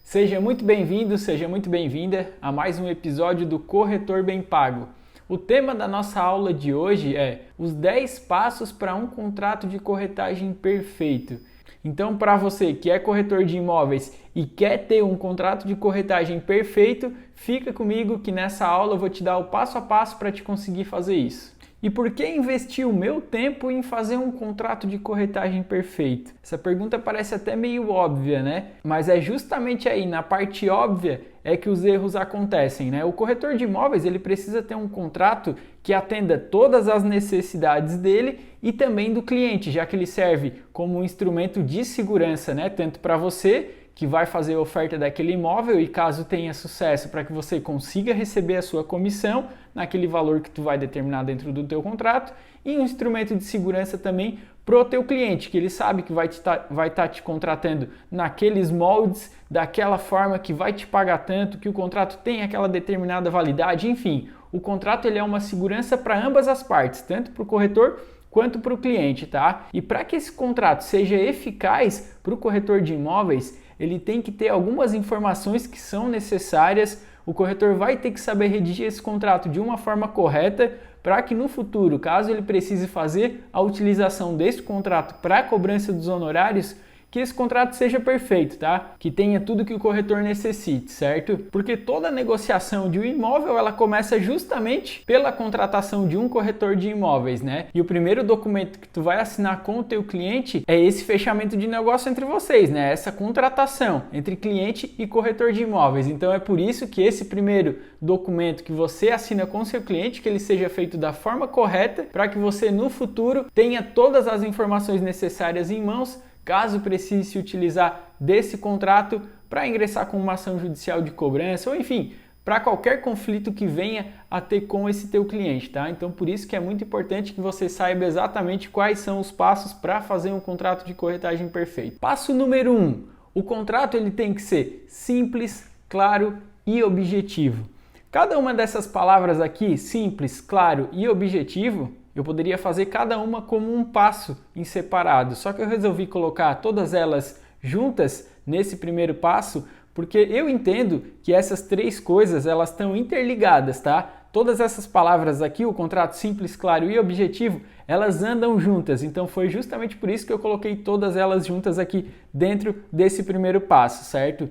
Seja muito bem-vindo, seja muito bem-vinda a mais um episódio do Corretor Bem Pago. O tema da nossa aula de hoje é os 10 passos para um contrato de corretagem perfeito. Então, para você que é corretor de imóveis e quer ter um contrato de corretagem perfeito, fica comigo que nessa aula eu vou te dar o passo a passo para te conseguir fazer isso. E por que investir o meu tempo em fazer um contrato de corretagem perfeito? Essa pergunta parece até meio óbvia, né? Mas é justamente aí, na parte óbvia, é que os erros acontecem, né? O corretor de imóveis, ele precisa ter um contrato que atenda todas as necessidades dele e também do cliente, já que ele serve como um instrumento de segurança, né? Tanto para você, que vai fazer a oferta daquele imóvel e caso tenha sucesso para que você consiga receber a sua comissão naquele valor que tu vai determinar dentro do teu contrato, e um instrumento de segurança também para o teu cliente, que ele sabe que vai estar te contratando naqueles moldes, daquela forma, que vai te pagar tanto, que o contrato tem aquela determinada validade, enfim, o contrato ele é uma segurança para ambas as partes, tanto para o corretor quanto para o cliente, tá? E para que esse contrato seja eficaz para o corretor de imóveis, ele tem que ter algumas informações que são necessárias. O corretor vai ter que saber redigir esse contrato de uma forma correta para que no futuro, caso ele precise fazer a utilização desse contrato para a cobrança dos honorários, que esse contrato seja perfeito, tá? Que tenha tudo que o corretor necessite, certo? Porque toda negociação de um imóvel, ela começa justamente pela contratação de um corretor de imóveis, né? E o primeiro documento que tu vai assinar com o teu cliente é esse fechamento de negócio entre vocês, né? Essa contratação entre cliente e corretor de imóveis. Então é por isso que esse primeiro documento que você assina com o seu cliente, que ele seja feito da forma correta, para que você no futuro tenha todas as informações necessárias em mãos, caso precise se utilizar desse contrato para ingressar com uma ação judicial de cobrança ou enfim, para qualquer conflito que venha a ter com esse teu cliente, tá? Então por isso que é muito importante que você saiba exatamente quais são os passos para fazer um contrato de corretagem perfeito. Passo número 1, o contrato ele tem que ser simples, claro e objetivo. Cada uma dessas palavras aqui, simples, claro e objetivo, eu poderia fazer cada uma como um passo em separado, só que eu resolvi colocar todas elas juntas nesse primeiro passo, porque eu entendo que essas três coisas elas estão interligadas, tá? Todas essas palavras aqui, o contrato simples, claro e objetivo, elas andam juntas, então foi justamente por isso que eu coloquei todas elas juntas aqui dentro desse primeiro passo, certo?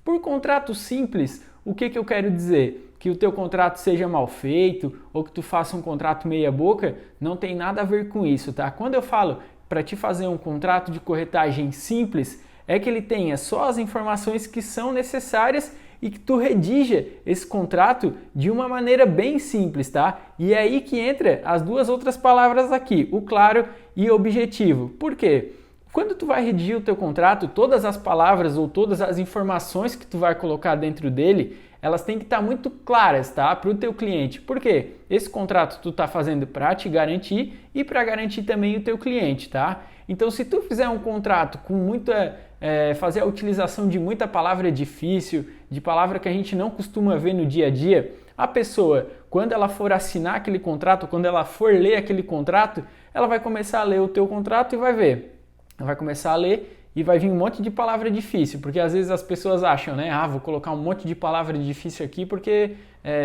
Por contrato simples, o que eu quero dizer? Que o teu contrato seja mal feito ou que tu faça um contrato meia boca, não tem nada a ver com isso, tá? Quando eu falo para te fazer um contrato de corretagem simples, é que ele tenha só as informações que são necessárias e que tu redija esse contrato de uma maneira bem simples, tá? E é aí que entra as duas outras palavras aqui, o claro e objetivo. Por quê? Quando tu vai redigir o teu contrato, todas as palavras ou todas as informações que tu vai colocar dentro dele, elas têm que estar muito claras, tá? Para o teu cliente. Por quê? Esse contrato tu está fazendo para te garantir e para garantir também o teu cliente, tá? Então, se tu fizer um contrato com fazer a utilização de muita palavra difícil, de palavra que a gente não costuma ver no dia a dia, a pessoa, quando ela for assinar aquele contrato, quando ela for ler aquele contrato, ela vai começar a ler o teu contrato e vai ver. Ela vai começar a ler e vai vir um monte de palavra difícil, porque às vezes as pessoas acham, né? Vou colocar um monte de palavra difícil aqui porque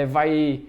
vai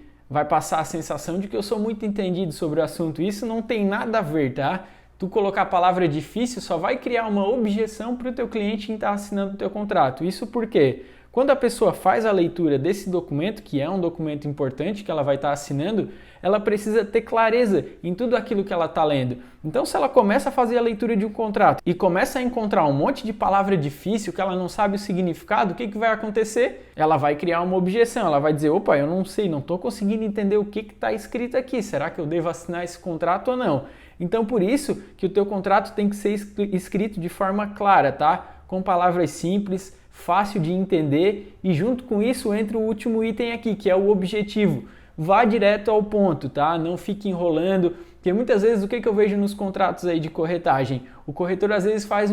passar a sensação de que eu sou muito entendido sobre o assunto. Isso não tem nada a ver, tá? Tu colocar palavra difícil só vai criar uma objeção para o teu cliente em estar assinando o teu contrato. Isso por quê? Quando a pessoa faz a leitura desse documento, que é um documento importante que ela vai estar assinando, ela precisa ter clareza em tudo aquilo que ela está lendo. Então, se ela começa a fazer a leitura de um contrato e começa a encontrar um monte de palavra difícil que ela não sabe o significado, o que vai acontecer? Ela vai criar uma objeção, ela vai dizer, opa, eu não sei, não estou conseguindo entender o que está escrito aqui, será que eu devo assinar esse contrato ou não? Então, por isso que o teu contrato tem que ser escrito de forma clara, tá? Com palavras simples, fácil de entender e junto com isso entra o último item aqui, que é o objetivo. Vá direto ao ponto, tá? Não fique enrolando, porque muitas vezes o que eu vejo nos contratos aí de corretagem? O corretor às vezes faz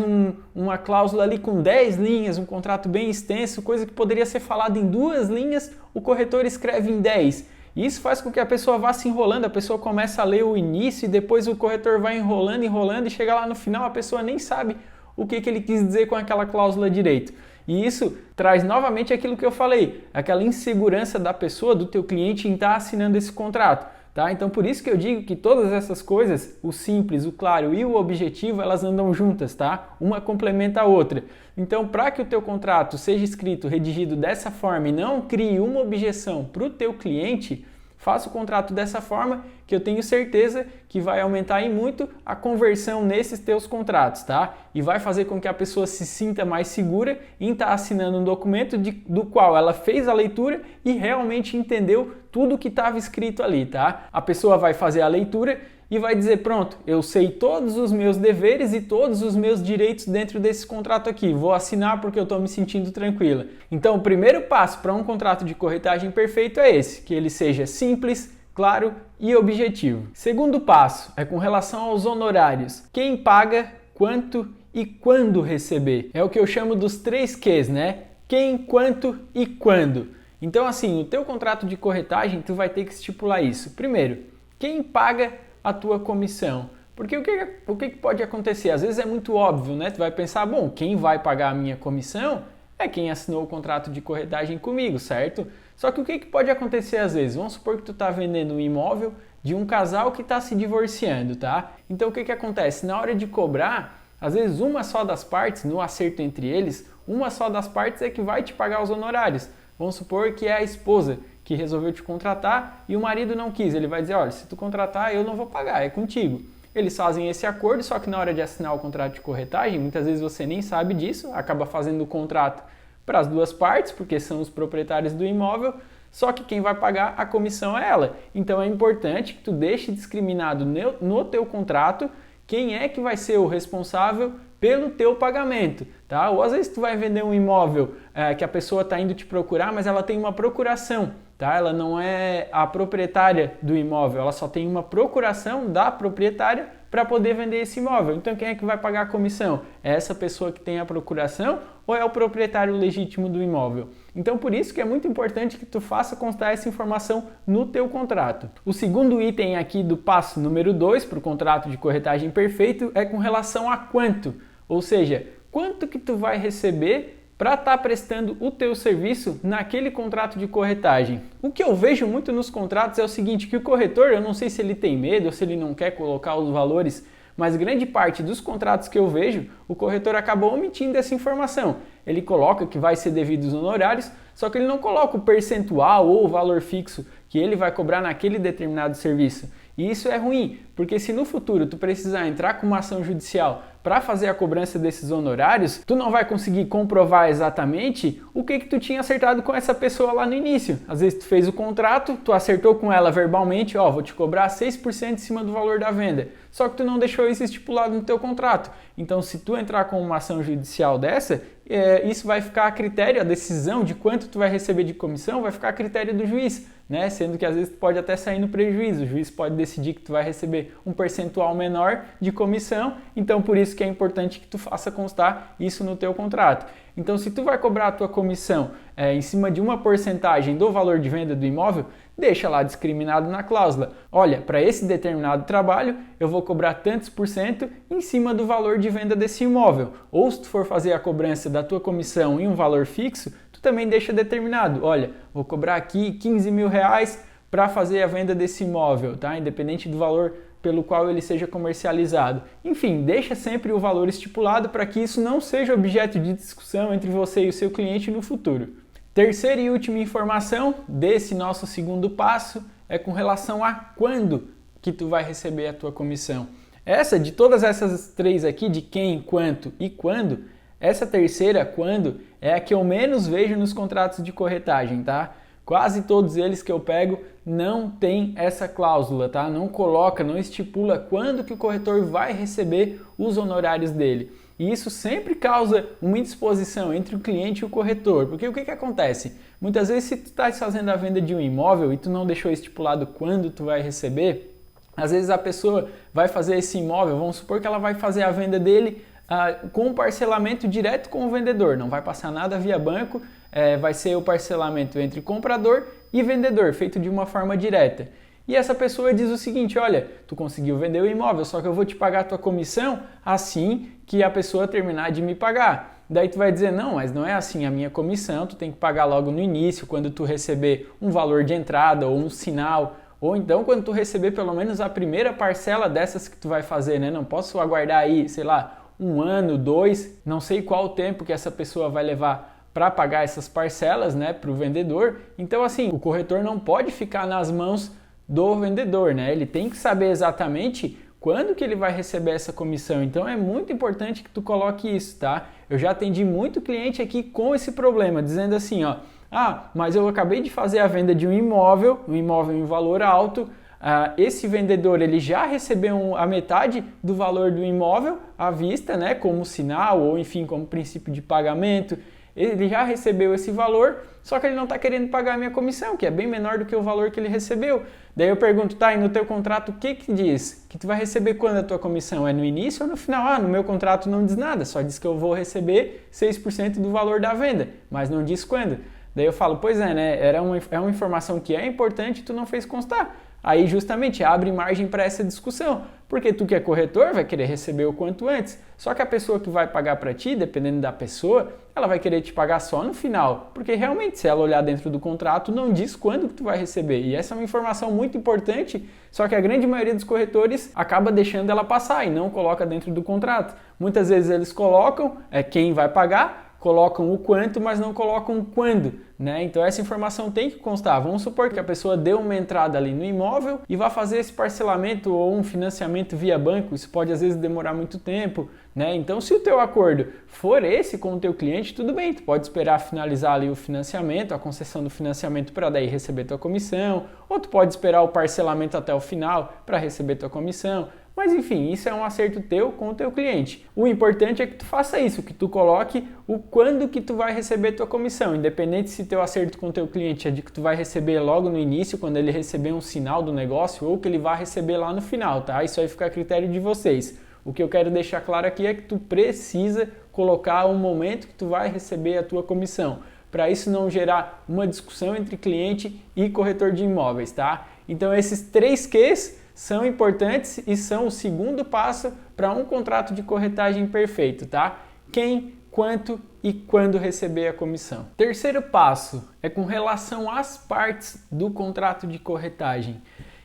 uma cláusula ali com 10 linhas, um contrato bem extenso, coisa que poderia ser falada em 2 linhas, o corretor escreve em 10. E isso faz com que a pessoa vá se enrolando, a pessoa começa a ler o início e depois o corretor vai enrolando e chega lá no final a pessoa nem sabe o que ele quis dizer com aquela cláusula direito. E isso traz novamente aquilo que eu falei, aquela insegurança da pessoa, do teu cliente em estar assinando esse contrato. Tá? Então por isso que eu digo que todas essas coisas, o simples, o claro e o objetivo, elas andam juntas, tá? Uma complementa a outra. Então para que o teu contrato seja escrito, redigido dessa forma e não crie uma objeção para o teu cliente, faça o contrato dessa forma que eu tenho certeza que vai aumentar em muito a conversão nesses teus contratos, tá? E vai fazer com que a pessoa se sinta mais segura em estar assinando um documento do qual ela fez a leitura e realmente entendeu tudo que estava escrito ali, tá? A pessoa vai fazer a leitura e vai dizer, pronto, eu sei todos os meus deveres e todos os meus direitos dentro desse contrato aqui, vou assinar porque eu estou me sentindo tranquila. Então o primeiro passo para um contrato de corretagem perfeito é esse, que ele seja simples, claro e objetivo. Segundo passo é com relação aos honorários. Quem paga, quanto e quando receber. É o que eu chamo dos 3 Qs, né? Quem, quanto e quando. Então assim, no teu contrato de corretagem tu vai ter que estipular isso. Primeiro, quem paga a tua comissão. Porque o que pode acontecer? Às vezes é muito óbvio, né? Tu vai pensar, bom, quem vai pagar a minha comissão é quem assinou o contrato de corretagem comigo, certo? Só que o que pode acontecer às vezes? Vamos supor que tu está vendendo um imóvel de um casal que está se divorciando, tá? Então o que acontece? Na hora de cobrar, às vezes uma só das partes, no acerto entre eles, uma só das partes é que vai te pagar os honorários. Vamos supor que é a esposa que resolveu te contratar e o marido não quis. Ele vai dizer, olha, se tu contratar eu não vou pagar, é contigo. Eles fazem esse acordo, só que na hora de assinar o contrato de corretagem, muitas vezes você nem sabe disso, acaba fazendo o contrato para as duas partes, porque são os proprietários do imóvel, só que quem vai pagar a comissão é ela. Então é importante que tu deixe discriminado no teu contrato quem é que vai ser o responsável pelo teu pagamento, tá? Ou às vezes tu vai vender um imóvel que a pessoa está indo te procurar, mas ela tem uma procuração, tá? Ela não é a proprietária do imóvel, ela só tem uma procuração da proprietária para poder vender esse imóvel. Então quem é que vai pagar a comissão? É essa pessoa que tem a procuração ou é o proprietário legítimo do imóvel? Então por isso que é muito importante que tu faça constar essa informação no teu contrato. O segundo item aqui do passo número 2 para o contrato de corretagem perfeito é com relação a quanto, ou seja, quanto que tu vai receber para estar prestando o teu serviço naquele contrato de corretagem. O que eu vejo muito nos contratos é o seguinte, que o corretor, eu não sei se ele tem medo ou se ele não quer colocar os valores, mas grande parte dos contratos que eu vejo, o corretor acaba omitindo essa informação. Ele coloca que vai ser devido os honorários, só que ele não coloca o percentual ou o valor fixo que ele vai cobrar naquele determinado serviço. E isso é ruim, porque se no futuro tu precisar entrar com uma ação judicial para fazer a cobrança desses honorários, tu não vai conseguir comprovar exatamente o que tu tinha acertado com essa pessoa lá no início. Às vezes tu fez o contrato, tu acertou com ela verbalmente, ó, vou te cobrar 6% em cima do valor da venda. Só que tu não deixou isso estipulado no teu contrato. Então se tu entrar com uma ação judicial dessa, isso vai ficar a critério, a decisão de quanto tu vai receber de comissão vai ficar a critério do juiz, né? Sendo que às vezes tu pode até sair no prejuízo, o juiz pode decidir que tu vai receber um percentual menor de comissão, então por isso que é importante que tu faça constar isso no teu contrato. Então se tu vai cobrar a tua comissão em cima de uma porcentagem do valor de venda do imóvel, deixa lá discriminado na cláusula. Olha, para esse determinado trabalho eu vou cobrar tantos por cento em cima do valor de venda desse imóvel. Ou se tu for fazer a cobrança da tua comissão em um valor fixo, tu também deixa determinado. Olha, vou cobrar aqui 15 mil reais para fazer a venda desse imóvel, tá? Independente do valor pelo qual ele seja comercializado. Enfim, deixa sempre o valor estipulado para que isso não seja objeto de discussão entre você e o seu cliente no futuro. Terceira e última informação desse nosso segundo passo é com relação a quando que tu vai receber a tua comissão. De todas essas 3 aqui, de quem, quanto e quando, essa terceira, quando, é a que eu menos vejo nos contratos de corretagem, tá? Quase todos eles que eu pego não tem essa cláusula, tá? Não coloca, não estipula quando que o corretor vai receber os honorários dele. E isso sempre causa uma indisposição entre o cliente e o corretor. Porque o que acontece? Muitas vezes se tu estás fazendo a venda de um imóvel e tu não deixou estipulado quando tu vai receber, às vezes a pessoa vai fazer esse imóvel, vamos supor que ela vai fazer a venda dele com um parcelamento direto com o vendedor, não vai passar nada via banco, vai ser o parcelamento entre comprador e vendedor, feito de uma forma direta. E essa pessoa diz o seguinte, olha, tu conseguiu vender o imóvel, só que eu vou te pagar a tua comissão assim que a pessoa terminar de me pagar. Daí tu vai dizer, não, mas não é assim, a minha comissão tu tem que pagar logo no início, quando tu receber um valor de entrada ou um sinal, ou então quando tu receber pelo menos a primeira parcela dessas que tu vai fazer, né? Não posso aguardar aí, sei lá, 1 ano, 2, não sei qual o tempo que essa pessoa vai levar para pagar essas parcelas, né, para o vendedor. Então assim, o corretor não pode ficar nas mãos do vendedor, né? Ele tem que saber exatamente quando que ele vai receber essa comissão. Então é muito importante que tu coloque isso, tá? Eu já atendi muito cliente aqui com esse problema, dizendo assim, ó, mas eu acabei de fazer a venda de um imóvel em valor alto, esse vendedor ele já recebeu a metade do valor do imóvel à vista, né, como sinal ou enfim, como princípio de pagamento. Ele já recebeu esse valor, só que ele não está querendo pagar a minha comissão, que é bem menor do que o valor que ele recebeu. Daí eu pergunto, tá, e no teu contrato o que diz? Que tu vai receber quando a tua comissão? É no início ou no final? No meu contrato não diz nada, só diz que eu vou receber 6% do valor da venda, mas não diz quando. Daí eu falo, pois é, né, é uma informação que é importante e tu não fez constar. Aí justamente abre margem para essa discussão, porque tu que é corretor vai querer receber o quanto antes, só que a pessoa que vai pagar para ti, dependendo da pessoa, ela vai querer te pagar só no final, porque realmente se ela olhar dentro do contrato não diz quando que tu vai receber, e essa é uma informação muito importante, só que a grande maioria dos corretores acaba deixando ela passar e não coloca dentro do contrato. Muitas vezes eles colocam quem vai pagar, colocam o quanto, mas não colocam quando, né? Então essa informação tem que constar. Vamos supor que a pessoa deu uma entrada ali no imóvel e vai fazer esse parcelamento ou um financiamento via banco. Isso pode às vezes demorar muito tempo, né? Então se o teu acordo for esse com o teu cliente, tudo bem, tu pode esperar finalizar ali o financiamento, a concessão do financiamento para daí receber tua comissão, ou tu pode esperar o parcelamento até o final para receber tua comissão. Mas enfim, isso é um acerto teu com o teu cliente. O importante é que tu faça isso, que tu coloque o quando que tu vai receber tua comissão, independente se teu acerto com o teu cliente é de que tu vai receber logo no início, quando ele receber um sinal do negócio, ou que ele vai receber lá no final, tá? Isso aí fica a critério de vocês. O que eu quero deixar claro aqui é que tu precisa colocar o momento que tu vai receber a tua comissão, para isso não gerar uma discussão entre cliente e corretor de imóveis, tá? Então esses 3 Qs são importantes e são o segundo passo para um contrato de corretagem perfeito, tá? Quem, quanto e quando receber a comissão. Terceiro passo é com relação às partes do contrato de corretagem.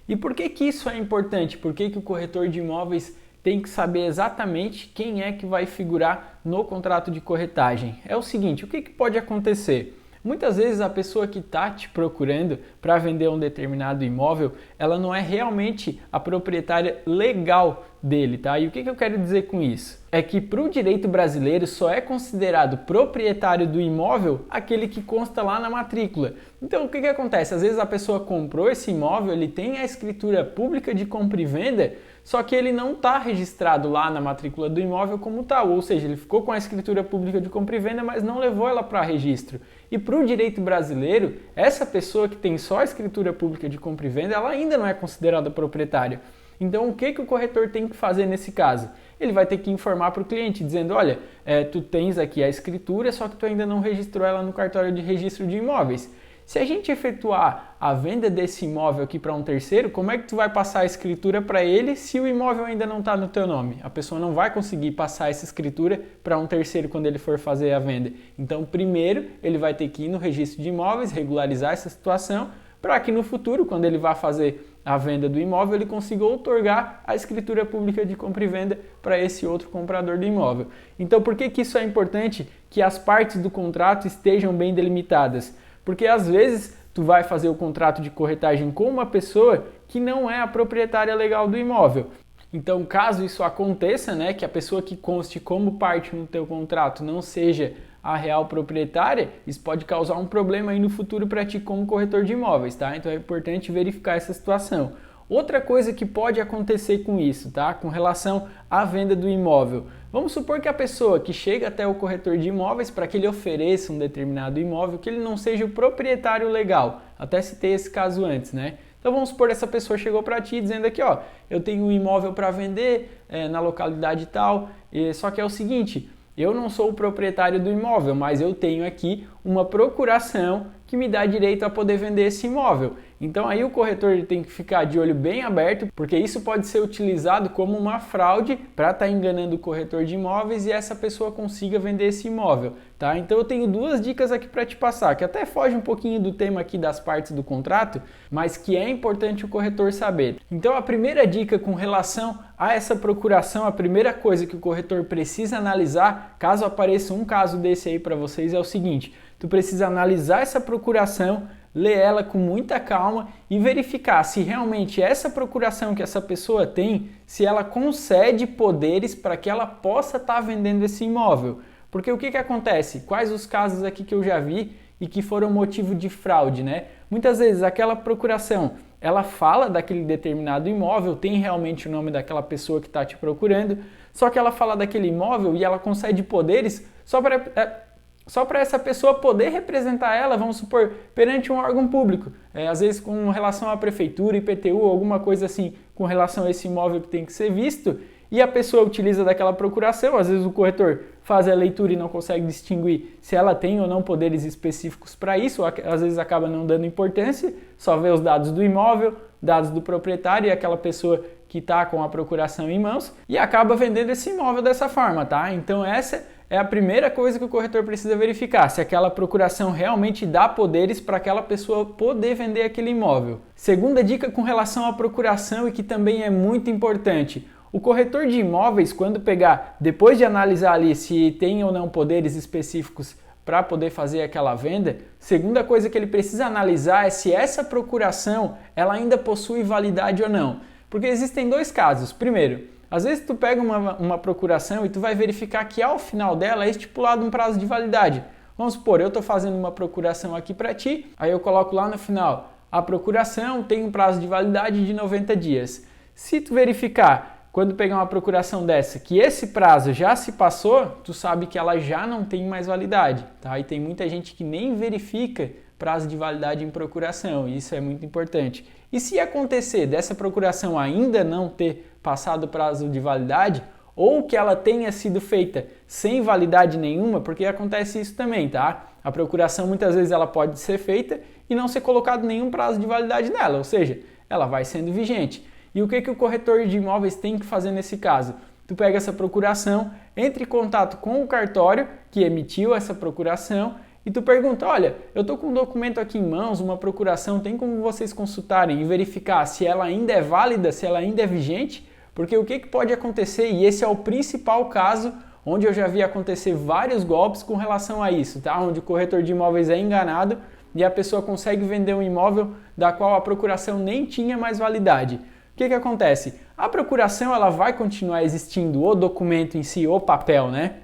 E por que isso é importante? Por que o corretor de imóveis tem que saber exatamente quem é que vai figurar no contrato de corretagem? É o seguinte, o que pode acontecer? Muitas vezes a pessoa que está te procurando para vender um determinado imóvel, ela não é realmente a proprietária legal dele, tá? E o que eu quero dizer com isso? É que para o direito brasileiro só é considerado proprietário do imóvel aquele que consta lá na matrícula. Então o que acontece? Às vezes a pessoa comprou esse imóvel, ele tem a escritura pública de compra e venda, só que ele não está registrado lá na matrícula do imóvel como tal, ou seja, ele ficou com a escritura pública de compra e venda, mas não levou ela para registro. E para o direito brasileiro, essa pessoa que tem só a escritura pública de compra e venda, ela ainda não é considerada proprietária. Então o que o corretor tem que fazer nesse caso? Ele vai ter que informar para o cliente, dizendo, olha, tu tens aqui a escritura, só que tu ainda não registrou ela no cartório de registro de imóveis. Se a gente efetuar a venda desse imóvel aqui para um terceiro, como é que tu vai passar a escritura para ele se o imóvel ainda não está no teu nome? A pessoa não vai conseguir passar essa escritura para um terceiro quando ele for fazer a venda. Então, primeiro, ele vai ter que ir no registro de imóveis, regularizar essa situação, para que no futuro, quando ele vá fazer a venda do imóvel, ele consiga outorgar a escritura pública de compra e venda para esse outro comprador do imóvel. Então, por que isso é importante? Que as partes do contrato estejam bem delimitadas. Porque às vezes tu vai fazer o contrato de corretagem com uma pessoa que não é a proprietária legal do imóvel. Então, caso isso aconteça, né, que a pessoa que conste como parte no teu contrato não seja a real proprietária, isso pode causar um problema aí no futuro para ti como corretor de imóveis, tá? Então é importante verificar essa situação. Outra coisa que pode acontecer com isso, tá? Com relação à venda do imóvel. Vamos supor que a pessoa que chega até o corretor de imóveis para que ele ofereça um determinado imóvel, que ele não seja o proprietário legal. Até citei esse caso antes, né? Então vamos supor que essa pessoa chegou para ti dizendo aqui, ó, eu tenho um imóvel para vender na localidade tal, só que é o seguinte, eu não sou o proprietário do imóvel, mas eu tenho aqui uma procuração que me dá direito a poder vender esse imóvel. Então aí o corretor tem que ficar de olho bem aberto, porque isso pode ser utilizado como uma fraude para estar enganando o corretor de imóveis e essa pessoa consiga vender esse imóvel, tá? Então eu tenho duas dicas aqui para te passar, que até foge um pouquinho do tema aqui das partes do contrato, mas que é importante o corretor saber. Então a primeira dica com relação a essa procuração, a primeira coisa que o corretor precisa analisar, caso apareça um caso desse aí para vocês, é o seguinte: tu precisa analisar essa procuração, ler ela com muita calma e verificar se realmente essa procuração que essa pessoa tem, se ela concede poderes para que ela possa estar vendendo esse imóvel. Porque o que acontece? Quais os casos aqui que eu já vi e que foram motivo de fraude, né? Muitas vezes aquela procuração, ela fala daquele determinado imóvel, tem realmente o nome daquela pessoa que está te procurando, só que ela fala daquele imóvel e ela concede poderes só para essa pessoa poder representar ela, vamos supor, perante um órgão público, às vezes com relação à prefeitura, IPTU, alguma coisa assim, com relação a esse imóvel que tem que ser visto, e a pessoa utiliza daquela procuração, às vezes o corretor faz a leitura e não consegue distinguir se ela tem ou não poderes específicos para isso, ou às vezes acaba não dando importância, só vê os dados do imóvel, dados do proprietário e aquela pessoa que está com a procuração em mãos e acaba vendendo esse imóvel dessa forma, tá? Então essa é a primeira coisa que o corretor precisa verificar, se aquela procuração realmente dá poderes para aquela pessoa poder vender aquele imóvel. Segunda dica com relação à procuração e que também é muito importante: o corretor de imóveis, quando pegar, depois de analisar ali se tem ou não poderes específicos para poder fazer aquela venda, segunda coisa que ele precisa analisar é se essa procuração ela ainda possui validade ou não. Porque existem dois casos. Primeiro, às vezes tu pega uma procuração e tu vai verificar que ao final dela é estipulado um prazo de validade. Vamos supor, eu estou fazendo uma procuração aqui para ti, aí eu coloco lá no final, a procuração tem um prazo de validade de 90 dias. Se tu verificar, quando pegar uma procuração dessa, que esse prazo já se passou, tu sabe que ela já não tem mais validade, tá? E tem muita gente que nem verifica prazo de validade em procuração, e isso é muito importante. E se acontecer dessa procuração ainda não ter passado o prazo de validade, ou que ela tenha sido feita sem validade nenhuma, porque acontece isso também, tá? A procuração muitas vezes ela pode ser feita e não ser colocado nenhum prazo de validade nela, ou seja, ela vai sendo vigente. E o que o corretor de imóveis tem que fazer nesse caso? Tu pega essa procuração, entre em contato com o cartório que emitiu essa procuração e tu pergunta: olha, eu estou com um documento aqui em mãos, uma procuração, tem como vocês consultarem e verificar se ela ainda é válida, se ela ainda é vigente? Porque o que pode acontecer, e esse é o principal caso onde eu já vi acontecer vários golpes com relação a isso, tá? Onde o corretor de imóveis é enganado e a pessoa consegue vender um imóvel da qual a procuração nem tinha mais validade. O que acontece? A procuração ela vai continuar existindo, o documento em si, o papel, né?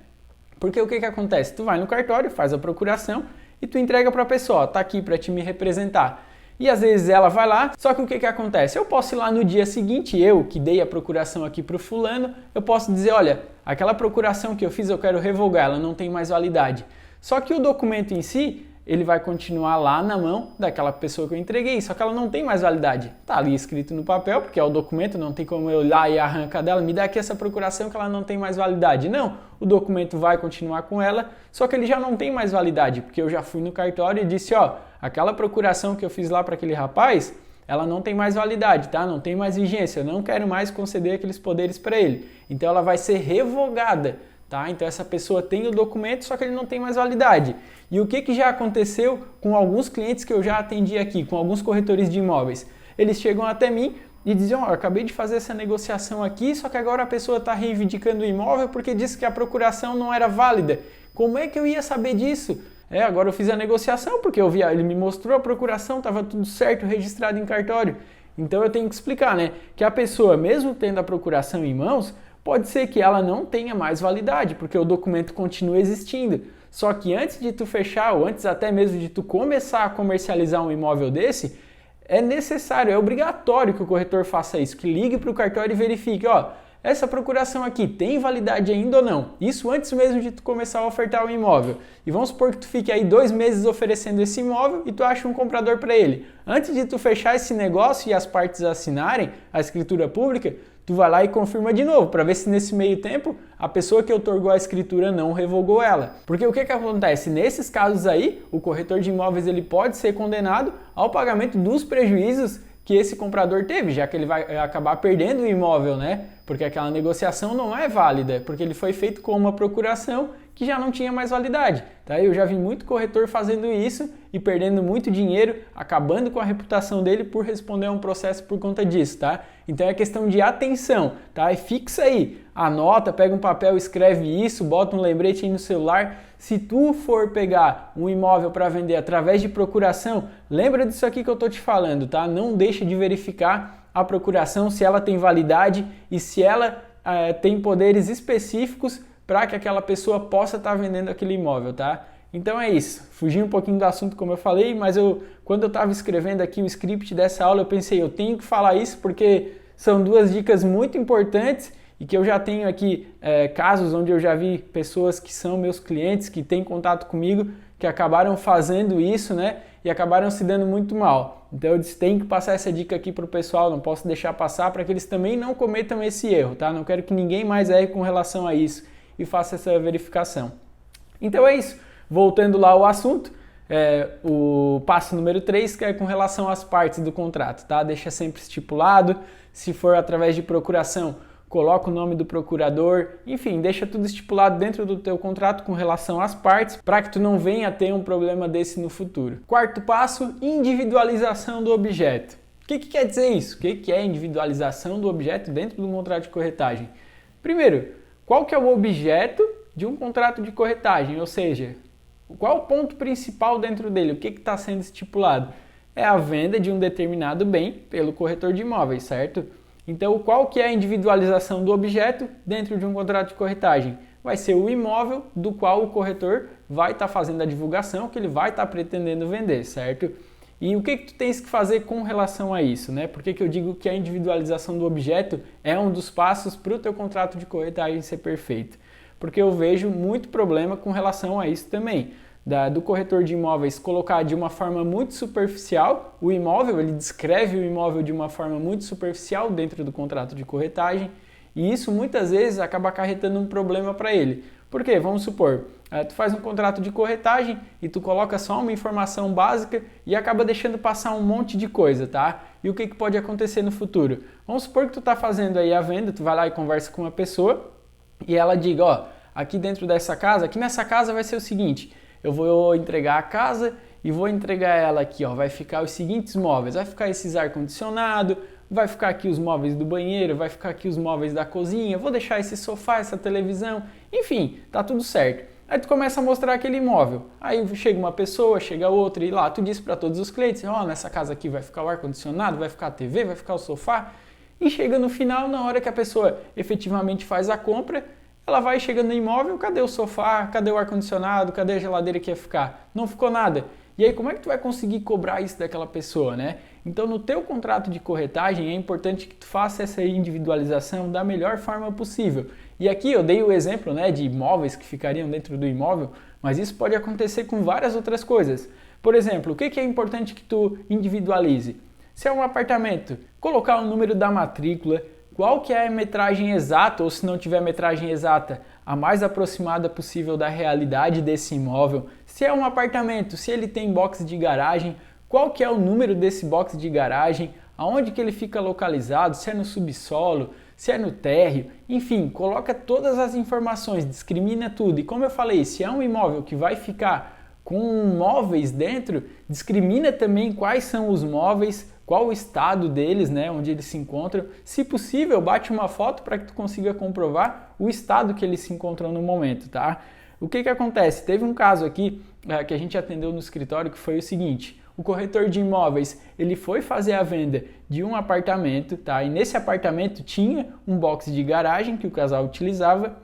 Porque o que acontece? Tu vai no cartório, faz a procuração e tu entrega para a pessoa, tá aqui para te me representar. E às vezes ela vai lá, só que o que acontece? Eu posso ir lá no dia seguinte, eu que dei a procuração aqui para o fulano, eu posso dizer: olha, aquela procuração que eu fiz eu quero revogar, ela não tem mais validade. Só que o documento em si, ele vai continuar lá na mão daquela pessoa que eu entreguei, só que ela não tem mais validade. Tá ali escrito no papel, porque é o documento, não tem como eu ir lá e arrancar dela, me dá aqui essa procuração que ela não tem mais validade. Não, o documento vai continuar com ela, só que ele já não tem mais validade, porque eu já fui no cartório e disse: ó, aquela procuração que eu fiz lá para aquele rapaz, ela não tem mais validade, tá? Não tem mais vigência, eu não quero mais conceder aqueles poderes para ele. Então ela vai ser revogada. Tá? Então essa pessoa tem o documento, só que ele não tem mais validade. E o que já aconteceu com alguns clientes que eu já atendi aqui, com alguns corretores de imóveis? Eles chegam até mim e dizem: ó, eu acabei de fazer essa negociação aqui, só que agora a pessoa está reivindicando o imóvel porque disse que a procuração não era válida. Como é que eu ia saber disso? Agora eu fiz a negociação porque eu vi, ele me mostrou a procuração, estava tudo certo, registrado em cartório. Então eu tenho que explicar, né, que a pessoa, mesmo tendo a procuração em mãos, pode ser que ela não tenha mais validade, porque o documento continua existindo. Só que antes de tu fechar, ou antes até mesmo de tu começar a comercializar um imóvel desse, é necessário, é obrigatório que o corretor faça isso, que ligue para o cartório e verifique: ó, essa procuração aqui tem validade ainda ou não? Isso antes mesmo de tu começar a ofertar o imóvel. E vamos supor que tu fique aí 2 meses oferecendo esse imóvel e tu acha um comprador para ele. Antes de tu fechar esse negócio e as partes assinarem a escritura pública, tu vai lá e confirma de novo, para ver se nesse meio tempo a pessoa que outorgou a escritura não revogou ela. Porque o que acontece? Nesses casos aí, o corretor de imóveis ele pode ser condenado ao pagamento dos prejuízos que esse comprador teve, já que ele vai acabar perdendo o imóvel, né? Porque aquela negociação não é válida, porque ele foi feito com uma procuração que já não tinha mais validade, tá? Eu já vi muito corretor fazendo isso e perdendo muito dinheiro, acabando com a reputação dele por responder a um processo por conta disso, tá? Então é questão de atenção, tá? E fixa aí, anota, pega um papel, escreve isso, bota um lembrete aí no celular. Se tu for pegar um imóvel para vender através de procuração, lembra disso aqui que eu tô te falando, tá? Não deixa de verificar a procuração, se ela tem validade e se ela tem poderes específicos para que aquela pessoa possa estar vendendo aquele imóvel, tá? Então é isso. Fugi um pouquinho do assunto, como eu falei, mas quando eu estava escrevendo aqui o script dessa aula, eu pensei, eu tenho que falar isso porque são duas dicas muito importantes e que eu já tenho aqui casos onde eu já vi pessoas que são meus clientes, que têm contato comigo, que acabaram fazendo isso, né? E acabaram se dando muito mal. Então eu disse, tenho que passar essa dica aqui para o pessoal, não posso deixar passar para que eles também não cometam esse erro, tá? Não quero que ninguém mais erre com relação a isso e faça essa verificação. Então é isso. Voltando lá ao assunto, o passo número 3, que é com relação às partes do contrato, tá? Deixa sempre estipulado, se for através de procuração, coloca o nome do procurador, enfim, deixa tudo estipulado dentro do teu contrato com relação às partes, para que tu não venha a ter um problema desse no futuro. Quarto passo, individualização do objeto. O que quer dizer isso? O que é individualização do objeto dentro do contrato de corretagem? Primeiro, qual que é o objeto de um contrato de corretagem? Ou seja, qual o ponto principal dentro dele? O que está sendo estipulado? É a venda de um determinado bem pelo corretor de imóveis, certo? Então, qual que é a individualização do objeto dentro de um contrato de corretagem? Vai ser o imóvel do qual o corretor vai estar fazendo a divulgação, que ele vai estar pretendendo vender, certo? E o que tu tens que fazer com relação a isso, né? Por que eu digo que a individualização do objeto é um dos passos para o teu contrato de corretagem ser perfeito? Porque eu vejo muito problema com relação a isso também. Do corretor de imóveis colocar de uma forma muito superficial o imóvel, ele descreve o imóvel de uma forma muito superficial dentro do contrato de corretagem e isso muitas vezes acaba acarretando um problema para ele. Por quê? Vamos supor, tu faz um contrato de corretagem e tu coloca só uma informação básica e acaba deixando passar um monte de coisa, tá? E o que pode acontecer no futuro? Vamos supor que tu tá fazendo aí a venda, tu vai lá e conversa com uma pessoa e ela diga, ó, aqui dentro dessa casa, aqui nessa casa vai ser o seguinte, eu vou entregar a casa e vou entregar ela aqui, ó, vai ficar os seguintes móveis, vai ficar esses ar-condicionado, vai ficar aqui os móveis do banheiro, vai ficar aqui os móveis da cozinha, vou deixar esse sofá, essa televisão, enfim, tá tudo certo. Aí tu começa a mostrar aquele imóvel, aí chega uma pessoa, chega outra e lá tu diz para todos os clientes, ó, nessa casa aqui vai ficar o ar-condicionado, vai ficar a TV, vai ficar o sofá, e chega no final, na hora que a pessoa efetivamente faz a compra, ela vai chegando no imóvel, cadê o sofá, cadê o ar-condicionado, cadê a geladeira que ia ficar? Não ficou nada. E aí como é que tu vai conseguir cobrar isso daquela pessoa, né? Então no teu contrato de corretagem é importante que tu faça essa individualização da melhor forma possível. E aqui eu dei o exemplo, né, de imóveis que ficariam dentro do imóvel, mas isso pode acontecer com várias outras coisas. Por exemplo, o que é importante que tu individualize? Se é um apartamento, colocar o número da matrícula, qual que é a metragem exata, ou se não tiver metragem exata, a mais aproximada possível da realidade desse imóvel. Se é um apartamento, se ele tem box de garagem, qual que é o número desse box de garagem, aonde que ele fica localizado, se é no subsolo, se é no térreo, enfim, coloca todas as informações, discrimina tudo. E como eu falei, se é um imóvel que vai ficar com móveis dentro, discrimina também quais são os móveis, qual o estado deles, né, onde eles se encontram. Se possível, bate uma foto para que tu consiga comprovar o estado que eles se encontram no momento, tá? O que acontece? Teve um caso aqui que a gente atendeu no escritório que foi o seguinte: o corretor de imóveis, ele foi fazer a venda de um apartamento, tá? E nesse apartamento tinha um box de garagem que o casal utilizava.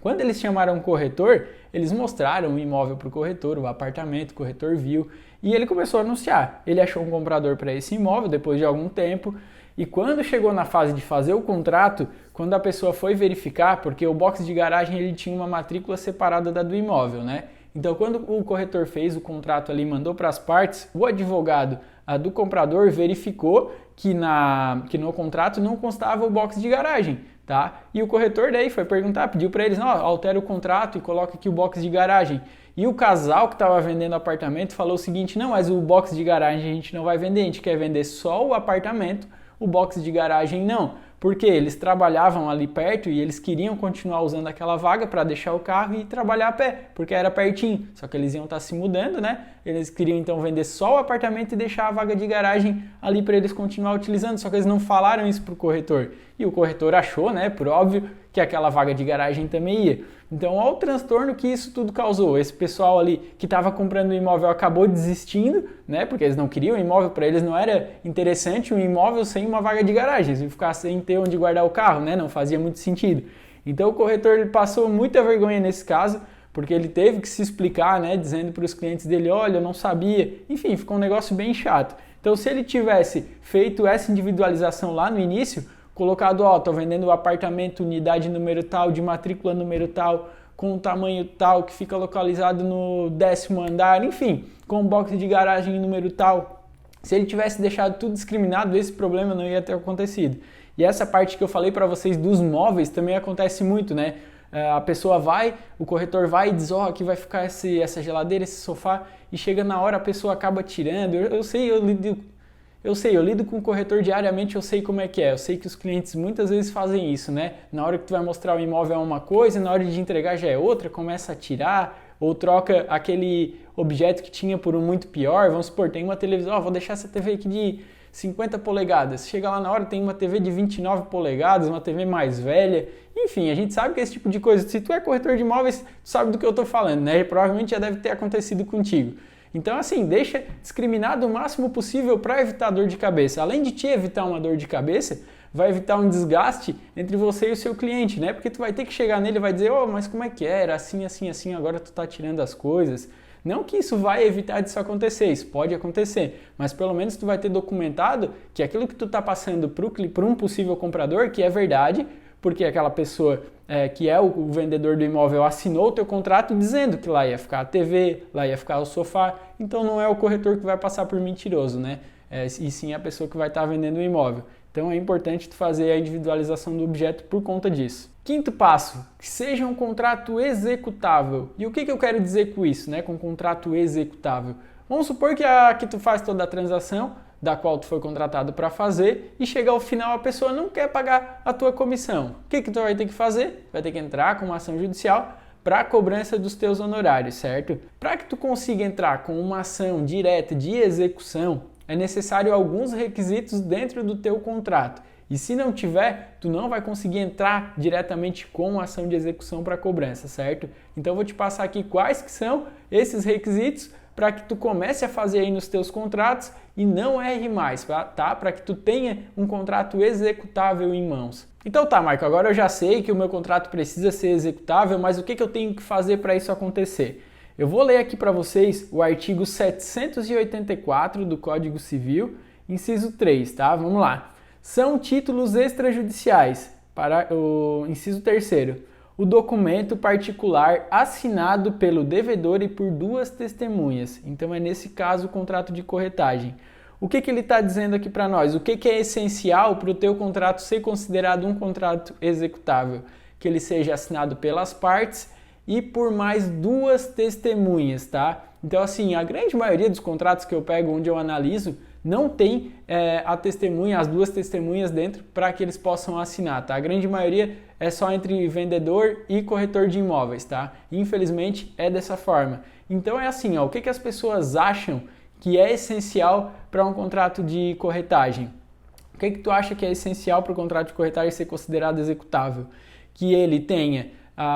Quando eles chamaram o corretor, eles mostraram o imóvel para o corretor, o apartamento, o corretor viu e ele começou a anunciar. Ele achou um comprador para esse imóvel depois de algum tempo e quando chegou na fase de fazer o contrato, quando a pessoa foi verificar, porque o box de garagem ele tinha uma matrícula separada da do imóvel, né? Então, quando o corretor fez o contrato ali, mandou para as partes, o advogado do comprador verificou que no contrato não constava o box de garagem, tá? E o corretor daí foi perguntar, pediu para eles, altera o contrato e coloca aqui o box de garagem. E o casal que estava vendendo o apartamento falou o seguinte, não, mas o box de garagem a gente não vai vender, a gente quer vender só o apartamento, o box de garagem não. Porque eles trabalhavam ali perto e eles queriam continuar usando aquela vaga para deixar o carro e trabalhar a pé, porque era pertinho. Só que eles iam estar se mudando, né? Eles queriam então vender só o apartamento e deixar a vaga de garagem ali para eles continuar utilizando. Só que eles não falaram isso para o corretor. E o corretor achou, né, por óbvio, que aquela vaga de garagem também ia. Então, olha o transtorno que isso tudo causou. Esse pessoal ali que estava comprando o imóvel acabou desistindo, né? Porque eles não queriam o imóvel, para eles não era interessante um imóvel sem uma vaga de garagem. Eles iam ficar sem ter onde guardar o carro, né? Não fazia muito sentido. Então, o corretor ele passou muita vergonha nesse caso, porque ele teve que se explicar, né? Dizendo para os clientes dele, olha, eu não sabia. Enfim, ficou um negócio bem chato. Então, se ele tivesse feito essa individualização lá no início, colocado, tô vendendo o apartamento, unidade número tal, de matrícula número tal, com tamanho tal, que fica localizado no 10º andar, enfim, com box de garagem número tal. Se ele tivesse deixado tudo discriminado, esse problema não ia ter acontecido. E essa parte que eu falei para vocês dos móveis também acontece muito, né? A pessoa o corretor vai e diz, aqui vai ficar essa geladeira, esse sofá, e chega na hora a pessoa acaba tirando. Eu lido com o corretor diariamente, eu sei como é que é. Eu sei que os clientes muitas vezes fazem isso, né? Na hora que tu vai mostrar o imóvel é uma coisa, na hora de entregar já é outra, começa a tirar ou troca aquele objeto que tinha por um muito pior. Vamos supor, tem uma televisão, vou deixar essa TV aqui de 50 polegadas. Chega lá na hora, tem uma TV de 29 polegadas, uma TV mais velha. Enfim, a gente sabe que esse tipo de coisa, se tu é corretor de imóveis, tu sabe do que eu tô falando, né? E provavelmente já deve ter acontecido contigo. Então, assim, deixa discriminado o máximo possível para evitar dor de cabeça. Além de te evitar uma dor de cabeça, vai evitar um desgaste entre você e o seu cliente, né? Porque tu vai ter que chegar nele e vai dizer, mas como é que era? Assim, assim, assim, agora tu tá tirando as coisas. Não que isso vai evitar disso acontecer, isso pode acontecer, mas pelo menos tu vai ter documentado que aquilo que tu tá passando para um possível comprador, que é verdade, porque aquela pessoa que é o vendedor do imóvel assinou o teu contrato dizendo que lá ia ficar a TV, lá ia ficar o sofá, então não é o corretor que vai passar por mentiroso, né? E sim a pessoa que vai estar vendendo o imóvel. Então é importante tu fazer a individualização do objeto por conta disso. Quinto passo, que seja um contrato executável. E o que eu quero dizer com isso, né? Com contrato executável? Vamos supor que tu faz toda a transação, da qual tu foi contratado para fazer, e chega ao final a pessoa não quer pagar a tua comissão. O que tu vai ter que fazer? Vai ter que entrar com uma ação judicial para a cobrança dos teus honorários, certo? Para que tu consiga entrar com uma ação direta de execução, é necessário alguns requisitos dentro do teu contrato. E se não tiver, tu não vai conseguir entrar diretamente com a ação de execução para cobrança, certo? Então eu vou te passar aqui quais que são esses requisitos para que tu comece a fazer aí nos teus contratos e não erre mais, tá? Para que tu tenha um contrato executável em mãos. Então tá, Marco, agora eu já sei que o meu contrato precisa ser executável, mas o que eu tenho que fazer para isso acontecer? Eu vou ler aqui para vocês o artigo 784 do Código Civil, inciso 3, tá? Vamos lá. São títulos extrajudiciais, para o inciso 3º. O documento particular assinado pelo devedor e por duas testemunhas. Então é nesse caso o contrato de corretagem. O que ele está dizendo aqui para nós? O que é essencial para o teu contrato ser considerado um contrato executável? Que ele seja assinado pelas partes e por mais duas testemunhas, tá? Então assim, a grande maioria dos contratos que eu pego onde eu analiso não tem as duas testemunhas dentro para que eles possam assinar, tá? A grande maioria é só entre vendedor e corretor de imóveis, tá? Infelizmente é dessa forma. Então é assim, o que as pessoas acham que é essencial para um contrato de corretagem? O que tu acha que é essencial para o contrato de corretagem ser considerado executável? Que ele tenha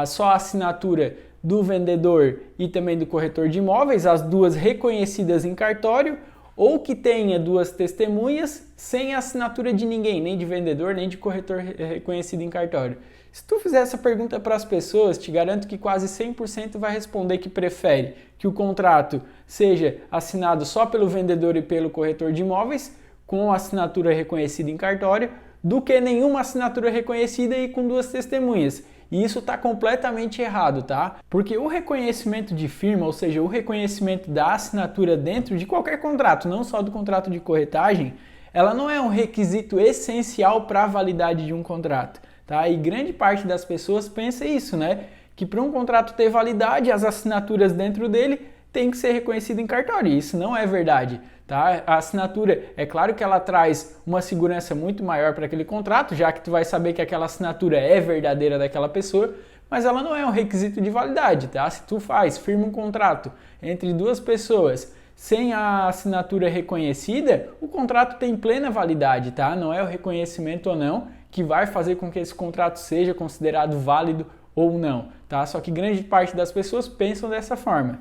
só a assinatura do vendedor e também do corretor de imóveis, as duas reconhecidas em cartório, ou que tenha duas testemunhas sem a assinatura de ninguém, nem de vendedor, nem de corretor reconhecido em cartório. Se tu fizer essa pergunta para as pessoas, te garanto que quase 100% vai responder que prefere que o contrato seja assinado só pelo vendedor e pelo corretor de imóveis, com assinatura reconhecida em cartório, do que nenhuma assinatura reconhecida e com duas testemunhas. E isso está completamente errado, tá? Porque o reconhecimento de firma, ou seja, o reconhecimento da assinatura dentro de qualquer contrato, não só do contrato de corretagem, ela não é um requisito essencial para a validade de um contrato, tá? E grande parte das pessoas pensa isso, né? Que para um contrato ter validade, as assinaturas dentro dele têm que ser reconhecidas em cartório. E isso não é verdade, tá? A assinatura, é claro que ela traz uma segurança muito maior para aquele contrato, já que tu vai saber que aquela assinatura é verdadeira daquela pessoa, mas ela não é um requisito de validade, tá? Se tu firma um contrato entre duas pessoas sem a assinatura reconhecida, o contrato tem plena validade, tá? Não é o reconhecimento ou não que vai fazer com que esse contrato seja considerado válido ou não, tá? Só que grande parte das pessoas pensam dessa forma.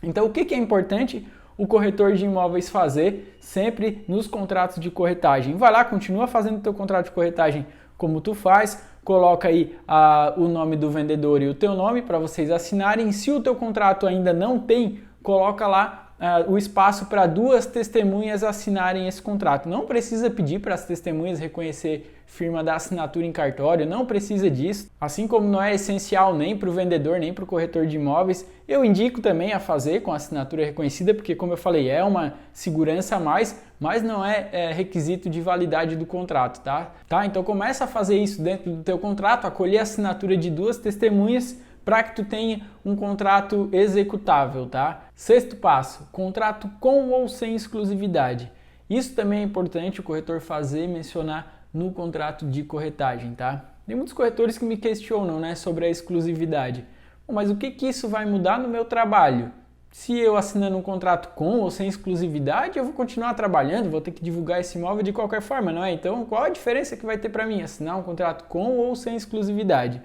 Então, o que é importante o corretor de imóveis fazer sempre nos contratos de corretagem? Vai lá, continua fazendo o teu contrato de corretagem como tu faz, coloca aí o nome do vendedor e o teu nome para vocês assinarem. Se o teu contrato ainda não tem, coloca lá o espaço para duas testemunhas assinarem esse contrato. Não precisa pedir para as testemunhas reconhecer firma da assinatura em cartório, não precisa disso. Assim como não é essencial nem para o vendedor, nem para o corretor de imóveis, eu indico também a fazer com a assinatura reconhecida, porque como eu falei, é uma segurança a mais, mas não é requisito de validade do contrato, tá? Então começa a fazer isso dentro do teu contrato, acolher a assinatura de duas testemunhas, para que tu tenha um contrato executável, tá? Sexto passo, contrato com ou sem exclusividade. Isso também é importante o corretor fazer e mencionar no contrato de corretagem, tá? Tem muitos corretores que me questionam, né, sobre a exclusividade. Mas o que isso vai mudar no meu trabalho? Se eu assinando um contrato com ou sem exclusividade, eu vou continuar trabalhando, vou ter que divulgar esse imóvel de qualquer forma, não é? Então, qual a diferença que vai ter para mim assinar um contrato com ou sem exclusividade?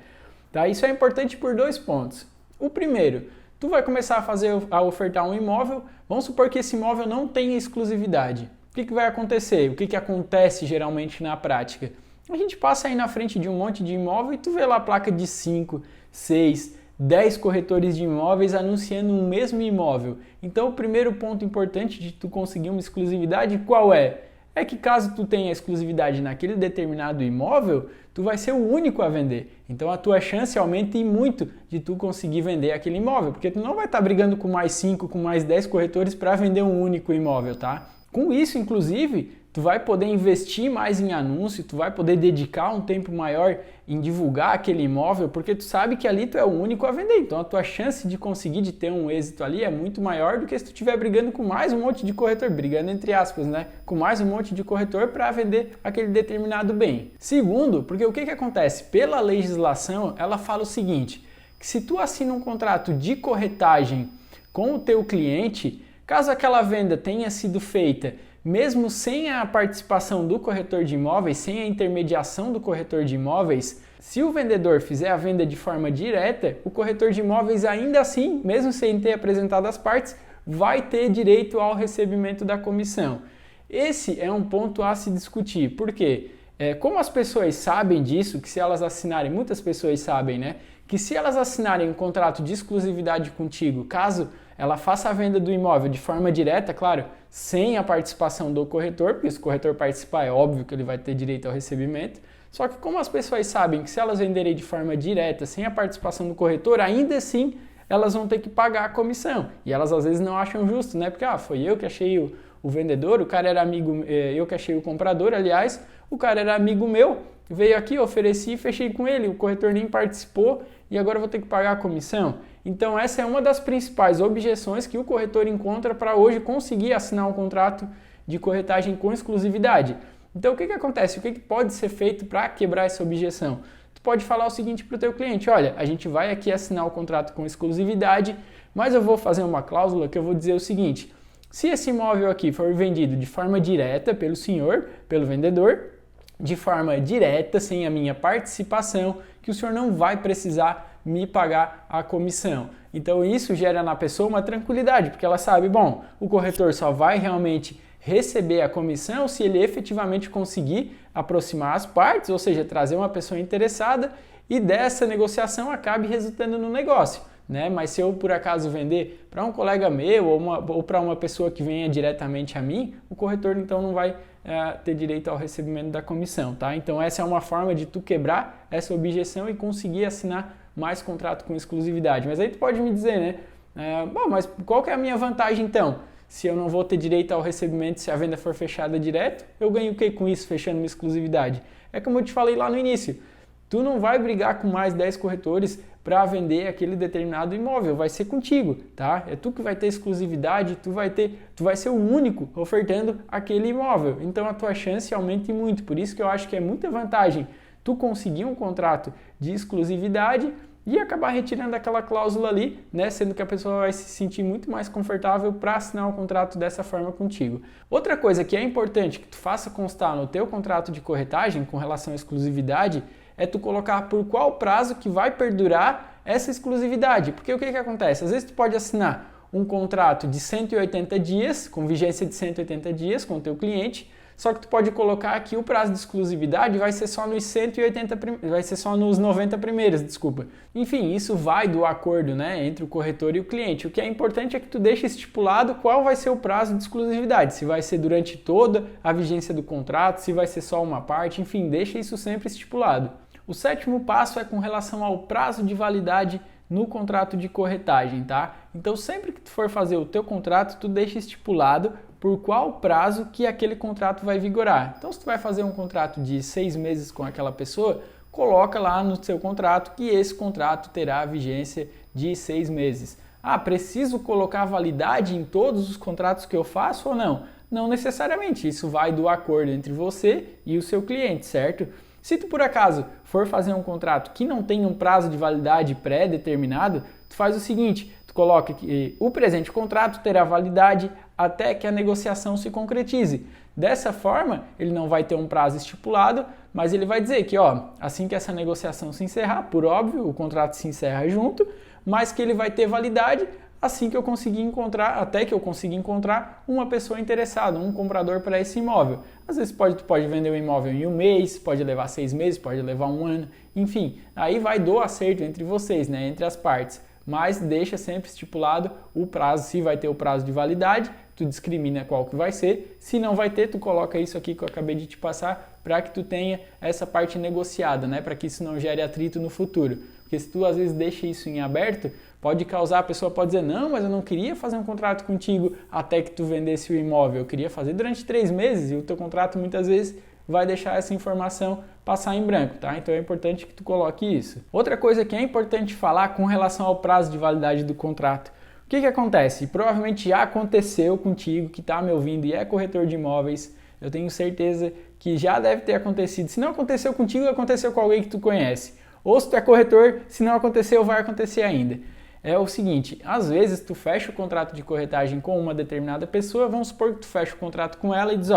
Tá? Isso é importante por dois pontos. O primeiro, tu vai começar a ofertar um imóvel, vamos supor que esse imóvel não tenha exclusividade. O que vai acontecer? O que acontece geralmente na prática? A gente passa aí na frente de um monte de imóvel e tu vê lá a placa de 5, 6, 10 corretores de imóveis anunciando um mesmo imóvel. Então o primeiro ponto importante de tu conseguir uma exclusividade qual é? É que caso tu tenha exclusividade naquele determinado imóvel, tu vai ser o único a vender. Então a tua chance aumenta e muito de tu conseguir vender aquele imóvel, porque tu não vai estar brigando com mais 5, com mais 10 corretores para vender um único imóvel, tá? Com isso, inclusive, tu vai poder investir mais em anúncio, tu vai poder dedicar um tempo maior em divulgar aquele imóvel, porque tu sabe que ali tu é o único a vender. Então a tua chance de conseguir de ter um êxito ali é muito maior do que se tu estiver brigando com mais um monte de corretor, brigando entre aspas, né? Com mais um monte de corretor para vender aquele determinado bem. Segundo, porque o que acontece? Pela legislação, ela fala o seguinte, que se tu assina um contrato de corretagem com o teu cliente, caso aquela venda tenha sido feita mesmo sem a participação do corretor de imóveis, sem a intermediação do corretor de imóveis, se o vendedor fizer a venda de forma direta, o corretor de imóveis ainda assim, mesmo sem ter apresentado as partes, vai ter direito ao recebimento da comissão. Esse é um ponto a se discutir. Por quê? Como as pessoas sabem disso, que se elas assinarem, muitas pessoas sabem, né? Que se elas assinarem um contrato de exclusividade contigo, caso ela faça a venda do imóvel de forma direta, claro, sem a participação do corretor, porque se o corretor participar é óbvio que ele vai ter direito ao recebimento, só que como as pessoas sabem que se elas venderem de forma direta, sem a participação do corretor, ainda assim elas vão ter que pagar a comissão. E elas às vezes não acham justo, né? Porque foi eu que achei o vendedor, o cara era amigo, eu que achei o comprador, aliás, o cara era amigo meu, veio aqui, ofereci e fechei com ele, o corretor nem participou e agora eu vou ter que pagar a comissão. Então essa é uma das principais objeções que o corretor encontra para hoje conseguir assinar um contrato de corretagem com exclusividade. Então o que acontece? O que pode ser feito para quebrar essa objeção? Tu pode falar o seguinte para o teu cliente, olha, a gente vai aqui assinar o contrato com exclusividade, mas eu vou fazer uma cláusula que eu vou dizer o seguinte, se esse imóvel aqui for vendido de forma direta pelo senhor, pelo vendedor, de forma direta, sem a minha participação, que o senhor não vai precisar me pagar a comissão. Então isso gera na pessoa uma tranquilidade, porque ela sabe, bom, o corretor só vai realmente receber a comissão se ele efetivamente conseguir aproximar as partes, ou seja, trazer uma pessoa interessada e dessa negociação acabe resultando no negócio. né? Mas se eu por acaso vender para um colega meu ou para uma pessoa que venha diretamente a mim, o corretor então não vai ter direito ao recebimento da comissão, tá? Então essa é uma forma de tu quebrar essa objeção e conseguir assinar mais contrato com exclusividade. Mas aí tu pode me dizer, né? Bom, mas qual que é a minha vantagem então? Se eu não vou ter direito ao recebimento se a venda for fechada direto, eu ganho o que com isso, fechando uma exclusividade? É como eu te falei lá no início, tu não vai brigar com mais 10 corretores para vender aquele determinado imóvel, vai ser contigo, tá? É tu que vai ter exclusividade, tu vai ser o único ofertando aquele imóvel. Então a tua chance aumenta muito, por isso que eu acho que é muita vantagem tu conseguir um contrato de exclusividade e acabar retirando aquela cláusula ali, né, sendo que a pessoa vai se sentir muito mais confortável para assinar o contrato dessa forma contigo. Outra coisa que é importante que tu faça constar no teu contrato de corretagem com relação à exclusividade é tu colocar por qual prazo que vai perdurar essa exclusividade. Porque o que acontece? Às vezes tu pode assinar um contrato de 180 dias, com vigência de 180 dias com o teu cliente, só que tu pode colocar aqui o prazo de exclusividade vai ser só nos 90 primeiros, desculpa. Enfim, isso vai do acordo, né, entre o corretor e o cliente. O que é importante é que tu deixe estipulado qual vai ser o prazo de exclusividade, se vai ser durante toda a vigência do contrato, se vai ser só uma parte, enfim, deixa isso sempre estipulado. O sétimo passo é com relação ao prazo de validade no contrato de corretagem, tá? Então sempre que tu for fazer o teu contrato, tu deixa estipulado por qual prazo que aquele contrato vai vigorar. Então se tu vai fazer um contrato de 6 meses com aquela pessoa, coloca lá no seu contrato que esse contrato terá vigência de 6 meses. Ah, preciso colocar validade em todos os contratos que eu faço ou não? Não necessariamente, isso vai do acordo entre você e o seu cliente, certo? Se tu por acaso for fazer um contrato que não tem um prazo de validade pré-determinado, tu faz o seguinte, tu coloca que o presente contrato terá validade até que a negociação se concretize. Dessa forma, ele não vai ter um prazo estipulado, mas ele vai dizer que, assim que essa negociação se encerrar, por óbvio, o contrato se encerra junto, mas que ele vai ter validade assim que eu conseguir encontrar, até que eu conseguir encontrar uma pessoa interessada, um comprador para esse imóvel. Às vezes tu pode vender o imóvel em 1 mês, pode levar 6 meses, pode levar 1 ano, enfim, aí vai do acerto entre vocês, né, entre as partes. Mas deixa sempre estipulado o prazo, se vai ter o prazo de validade, tu discrimina qual que vai ser, se não vai ter, tu coloca isso aqui que eu acabei de te passar para que tu tenha essa parte negociada, né, para que isso não gere atrito no futuro. Porque se tu às vezes deixa isso em aberto, pode causar, a pessoa pode dizer, não, mas eu não queria fazer um contrato contigo até que tu vendesse o imóvel, eu queria fazer durante 3 meses e o teu contrato muitas vezes vai deixar essa informação passar em branco, tá? Então é importante que tu coloque isso. Outra coisa que é importante falar com relação ao prazo de validade do contrato. O que acontece? Provavelmente já aconteceu contigo que está me ouvindo e é corretor de imóveis, eu tenho certeza que já deve ter acontecido. Se não aconteceu contigo, aconteceu com alguém que tu conhece. Ou se tu é corretor, se não aconteceu, vai acontecer ainda. É o seguinte, às vezes tu fecha o contrato de corretagem com uma determinada pessoa, vamos supor que tu fecha o contrato com ela e diz,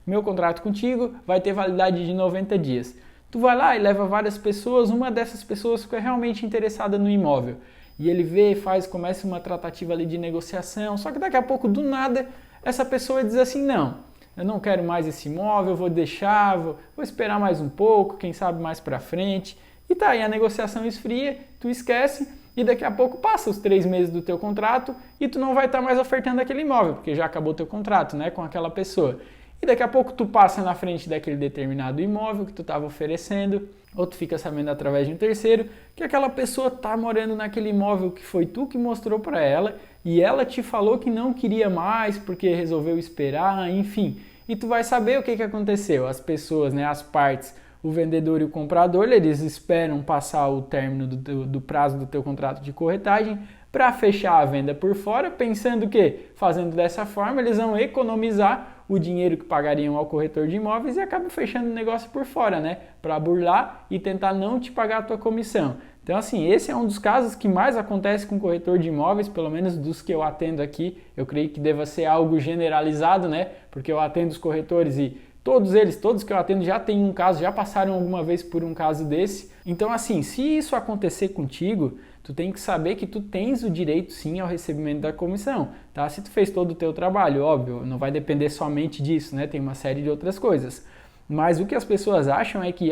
meu contrato contigo vai ter validade de 90 dias. Tu vai lá e leva várias pessoas, uma dessas pessoas fica realmente interessada no imóvel. E ele vê, começa uma tratativa ali de negociação, só que daqui a pouco, do nada, essa pessoa diz assim, não, eu não quero mais esse imóvel, vou deixar, vou esperar mais um pouco, quem sabe mais pra frente. E tá, e a negociação esfria, tu esquece e daqui a pouco passa os 3 meses do teu contrato e tu não vai estar mais ofertando aquele imóvel, porque já acabou teu contrato, né, com aquela pessoa. E daqui a pouco tu passa na frente daquele determinado imóvel que tu estava oferecendo, ou tu fica sabendo através de um terceiro que aquela pessoa tá morando naquele imóvel que foi tu que mostrou para ela e ela te falou que não queria mais porque resolveu esperar, enfim. E tu vai saber o que aconteceu. As pessoas, né, as partes, o vendedor e o comprador, eles esperam passar o término do prazo do teu contrato de corretagem para fechar a venda por fora, pensando que, fazendo dessa forma, eles vão economizar o dinheiro que pagariam ao corretor de imóveis e acabam fechando o negócio por fora, né? Para burlar e tentar não te pagar a tua comissão. Então, assim, esse é um dos casos que mais acontece com corretor de imóveis, pelo menos dos que eu atendo aqui. Eu creio que deva ser algo generalizado, né? Porque eu atendo os corretores e todos que eu atendo já têm um caso, já passaram alguma vez por um caso desse. Então, assim, se isso acontecer contigo, tu tem que saber que tu tens o direito sim ao recebimento da comissão, tá? Se tu fez todo o teu trabalho, óbvio, não vai depender somente disso, né? Tem uma série de outras coisas. Mas o que as pessoas acham é que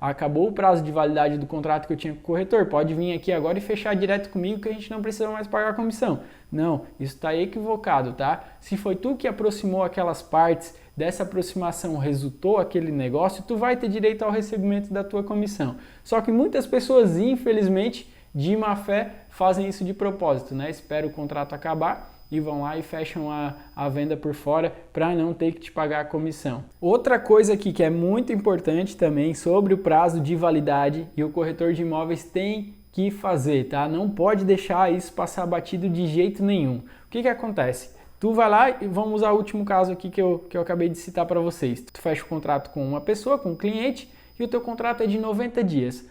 acabou o prazo de validade do contrato que eu tinha com o corretor, pode vir aqui agora e fechar direto comigo que a gente não precisa mais pagar a comissão. Não, isso está equivocado, tá? Se foi tu que aproximou aquelas partes, dessa aproximação resultou aquele negócio, tu vai ter direito ao recebimento da tua comissão. Só que muitas pessoas, infelizmente, de má fé, fazem isso de propósito, né? Espera o contrato acabar e vão lá e fecham a venda por fora para não ter que te pagar a comissão. Outra coisa aqui que é muito importante também sobre o prazo de validade e o corretor de imóveis tem que fazer, tá? Não pode deixar isso passar batido de jeito nenhum. O que acontece? Tu vai lá e vamos usar o último caso aqui que eu acabei de citar para vocês. Tu fecha o contrato com uma pessoa, com um cliente, e o teu contrato é de 90 dias.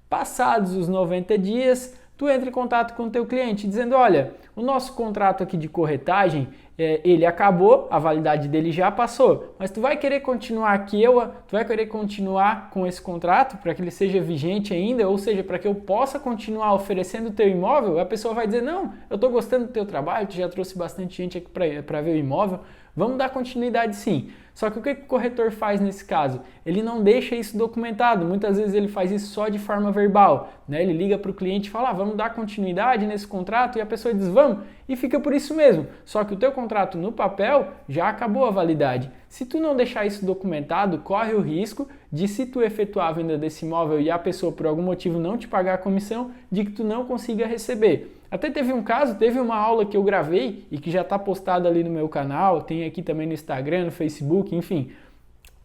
Passados os 90 dias, tu entra em contato com o teu cliente dizendo, olha, o nosso contrato aqui de corretagem, ele acabou, a validade dele já passou, mas tu vai querer continuar aqui, tu vai querer continuar com esse contrato para que ele seja vigente ainda, ou seja, para que eu possa continuar oferecendo o teu imóvel? A pessoa vai dizer, não, eu estou gostando do teu trabalho, tu já trouxe bastante gente aqui para ver o imóvel, vamos dar continuidade sim. Só que o que o corretor faz nesse caso? Ele não deixa isso documentado, muitas vezes ele faz isso só de forma verbal, né? Ele liga para o cliente e fala, vamos dar continuidade nesse contrato, e a pessoa diz, vamos, e fica por isso mesmo. Só que o teu contrato no papel já acabou a validade. Se tu não deixar isso documentado, corre o risco de, se tu efetuar a venda desse imóvel e a pessoa por algum motivo não te pagar a comissão, de que tu não consiga receber. Até teve um caso, teve uma aula que eu gravei e que já está postada ali no meu canal, tem aqui também no Instagram, no Facebook, enfim.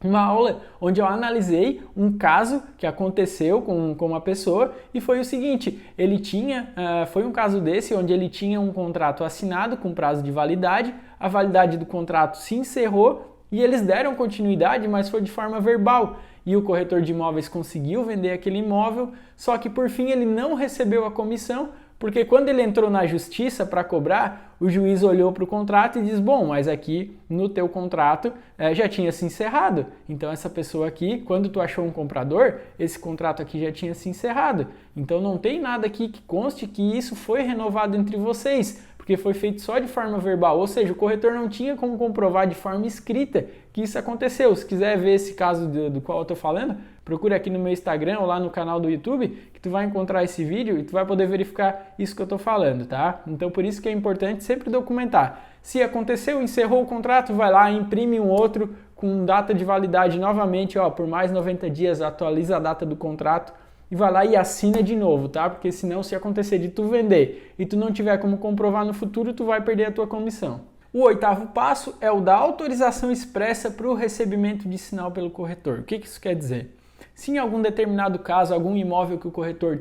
Uma aula onde eu analisei um caso que aconteceu com uma pessoa e foi o seguinte, foi um caso desse onde ele tinha um contrato assinado com prazo de validade, a validade do contrato se encerrou e eles deram continuidade, mas foi de forma verbal. E o corretor de imóveis conseguiu vender aquele imóvel, só que por fim ele não recebeu a comissão, porque quando ele entrou na justiça para cobrar, o juiz olhou para o contrato e diz, bom, mas aqui no teu contrato já tinha se encerrado. Então essa pessoa aqui, quando tu achou um comprador, esse contrato aqui já tinha se encerrado. Então não tem nada aqui que conste que isso foi renovado entre vocês, porque foi feito só de forma verbal, ou seja, o corretor não tinha como comprovar de forma escrita que isso aconteceu. Se quiser ver esse caso do qual eu estou falando, procure aqui no meu Instagram ou lá no canal do YouTube, que tu vai encontrar esse vídeo e tu vai poder verificar isso que eu estou falando, tá? Então por isso que é importante sempre documentar. Se aconteceu, encerrou o contrato, vai lá, imprime um outro com data de validade novamente, por mais 90 dias, atualiza a data do contrato, e vai lá e assina de novo, tá? Porque senão, se acontecer de tu vender e tu não tiver como comprovar no futuro, tu vai perder a tua comissão. O oitavo passo é o da autorização expressa para o recebimento de sinal pelo corretor. O que isso quer dizer? Se em algum determinado caso, algum imóvel que o corretor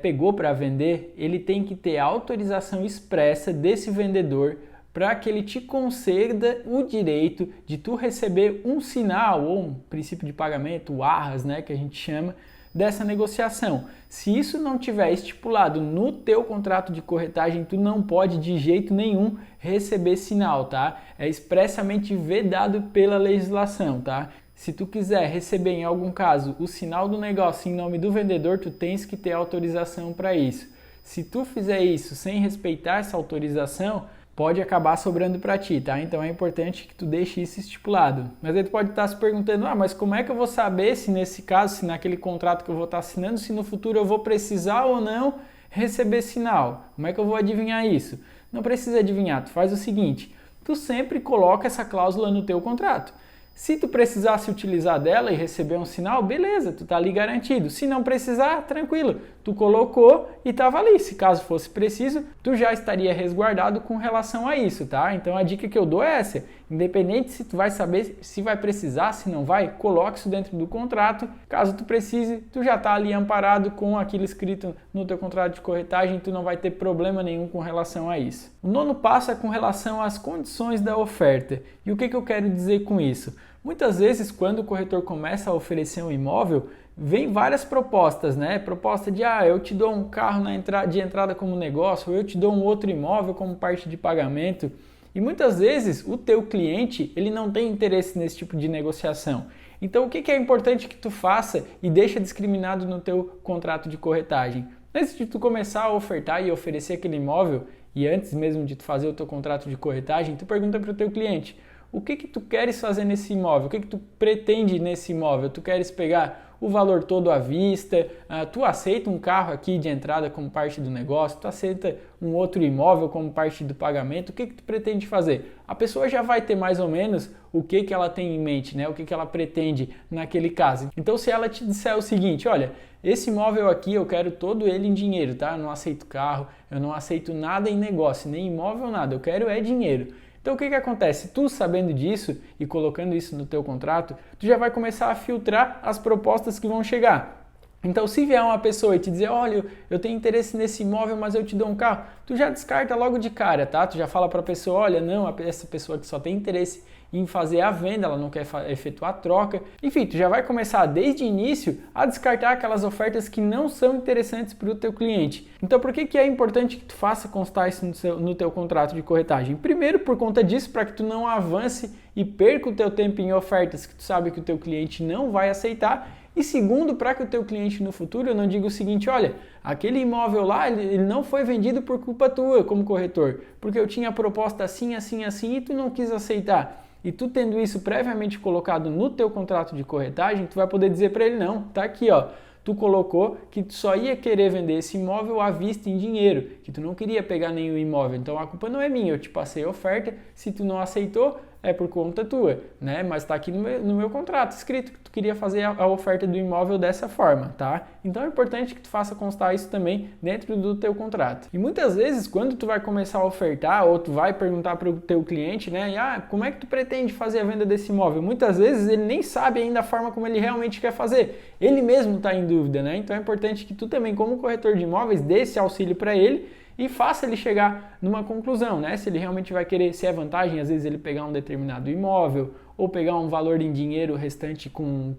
pegou para vender, ele tem que ter autorização expressa desse vendedor para que ele te conceda o direito de tu receber um sinal ou um princípio de pagamento, o ARRAS, né, que a gente chama, dessa negociação. Se isso não tiver estipulado no teu contrato de corretagem, tu não pode de jeito nenhum receber sinal, tá? É expressamente vedado pela legislação, tá? Se tu quiser receber em algum caso o sinal do negócio em nome do vendedor, tu tens que ter autorização para isso. Se tu fizer isso sem respeitar essa autorização, pode acabar sobrando para ti, tá? Então é importante que tu deixe isso estipulado. Mas aí tu pode estar se perguntando, mas como é que eu vou saber se nesse caso, se naquele contrato que eu vou estar assinando, se no futuro eu vou precisar ou não receber sinal? Como é que eu vou adivinhar isso? Não precisa adivinhar, tu faz o seguinte, tu sempre coloca essa cláusula no teu contrato. Se tu precisasse utilizar dela e receber um sinal, beleza, tu tá ali garantido. Se não precisar, tranquilo, tu colocou e tava ali. Se caso fosse preciso, tu já estaria resguardado com relação a isso, tá? Então a dica que eu dou é essa, independente se tu vai saber se vai precisar, se não vai, coloque isso dentro do contrato. Caso tu precise, tu já tá ali amparado com aquilo escrito no teu contrato de corretagem, tu não vai ter problema nenhum com relação a isso. O nono passo é com relação às condições da oferta. E o que eu quero dizer com isso? Muitas vezes, quando o corretor começa a oferecer um imóvel, vem várias propostas, né? Proposta de, eu te dou um carro de entrada como negócio, ou eu te dou um outro imóvel como parte de pagamento. E muitas vezes, o teu cliente, ele não tem interesse nesse tipo de negociação. Então, o que é importante que tu faça e deixa discriminado no teu contrato de corretagem? Antes de tu começar a ofertar e oferecer aquele imóvel, e antes mesmo de tu fazer o teu contrato de corretagem, tu pergunta para o teu cliente, o que tu queres fazer nesse imóvel, o que tu pretende nesse imóvel. Tu queres pegar o valor todo à vista, tu aceita um carro aqui de entrada como parte do negócio, tu aceita um outro imóvel como parte do pagamento, o que tu pretende fazer? A pessoa já vai ter mais ou menos o que ela tem em mente, né? O que ela pretende naquele caso. Então, se ela te disser o seguinte, olha, esse imóvel aqui eu quero todo ele em dinheiro, tá? Eu não aceito carro, eu não aceito nada em negócio, nem imóvel, nada, eu quero é dinheiro. Então o que acontece? Tu sabendo disso e colocando isso no teu contrato, tu já vai começar a filtrar as propostas que vão chegar. Então se vier uma pessoa e te dizer, olha, eu tenho interesse nesse imóvel, mas eu te dou um carro, tu já descarta logo de cara, tá? Tu já fala para a pessoa, olha, não, essa pessoa que só tem interesse em fazer a venda, ela não quer efetuar a troca. Enfim, tu já vai começar desde o início a descartar aquelas ofertas que não são interessantes para o teu cliente. Então por que é importante que tu faça constar isso no teu contrato de corretagem? Primeiro, por conta disso, para que tu não avance e perca o teu tempo em ofertas que tu sabe que o teu cliente não vai aceitar. E segundo, para que o teu cliente no futuro não diga o seguinte, olha, aquele imóvel lá, ele não foi vendido por culpa tua como corretor, porque eu tinha proposta assim, assim, assim e tu não quis aceitar. E tu tendo isso previamente colocado no teu contrato de corretagem, tu vai poder dizer para ele, não, tá aqui ó, tu colocou que tu só ia querer vender esse imóvel à vista em dinheiro, que tu não queria pegar nenhum imóvel, então a culpa não é minha, eu te passei a oferta, se tu não aceitou, é por conta tua, né? Mas está aqui no meu contrato escrito que tu queria fazer a oferta do imóvel dessa forma, tá? Então é importante que tu faça constar isso também dentro do teu contrato. E muitas vezes, quando tu vai começar a ofertar ou tu vai perguntar para o teu cliente, né? Como é que tu pretende fazer a venda desse imóvel? Muitas vezes ele nem sabe ainda a forma como ele realmente quer fazer. Ele mesmo está em dúvida, né? Então é importante que tu também, como corretor de imóveis, dê esse auxílio para ele e faça ele chegar numa conclusão, né? Se ele realmente vai querer, se é vantagem, às vezes ele pegar um determinado imóvel ou pegar um valor em dinheiro restante com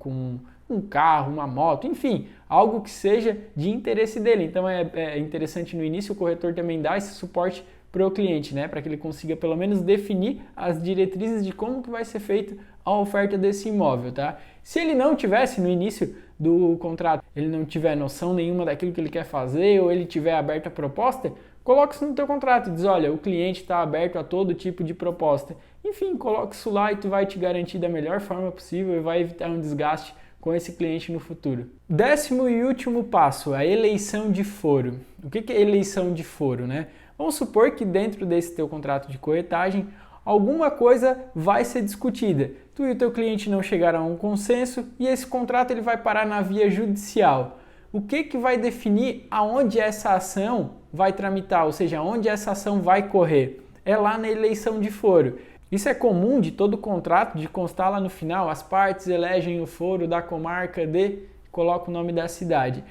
um carro, uma moto, enfim, algo que seja de interesse dele. Então é interessante no início o corretor também dar esse suporte para o cliente, né? Para que ele consiga pelo menos definir as diretrizes de como que vai ser feita a oferta desse imóvel, tá? Se ele não tivesse no início do contrato, ele não tiver noção nenhuma daquilo que ele quer fazer ou ele tiver aberto a proposta, coloque isso no teu contrato, diz, olha, o cliente está aberto a todo tipo de proposta. Enfim, coloque isso lá e tu vai te garantir da melhor forma possível e vai evitar um desgaste com esse cliente no futuro. 10º e último passo, a eleição de foro. O que é eleição de foro, né? Vamos supor que dentro desse teu contrato de corretagem, alguma coisa vai ser discutida. Tu e o teu cliente não chegaram a um consenso e esse contrato ele vai parar na via judicial. O que vai definir aonde essa ação vai tramitar, ou seja, aonde essa ação vai correr? É lá na eleição de foro. Isso é comum de todo contrato, de constar lá no final, as partes elegem o foro da comarca de, coloca o nome da cidade.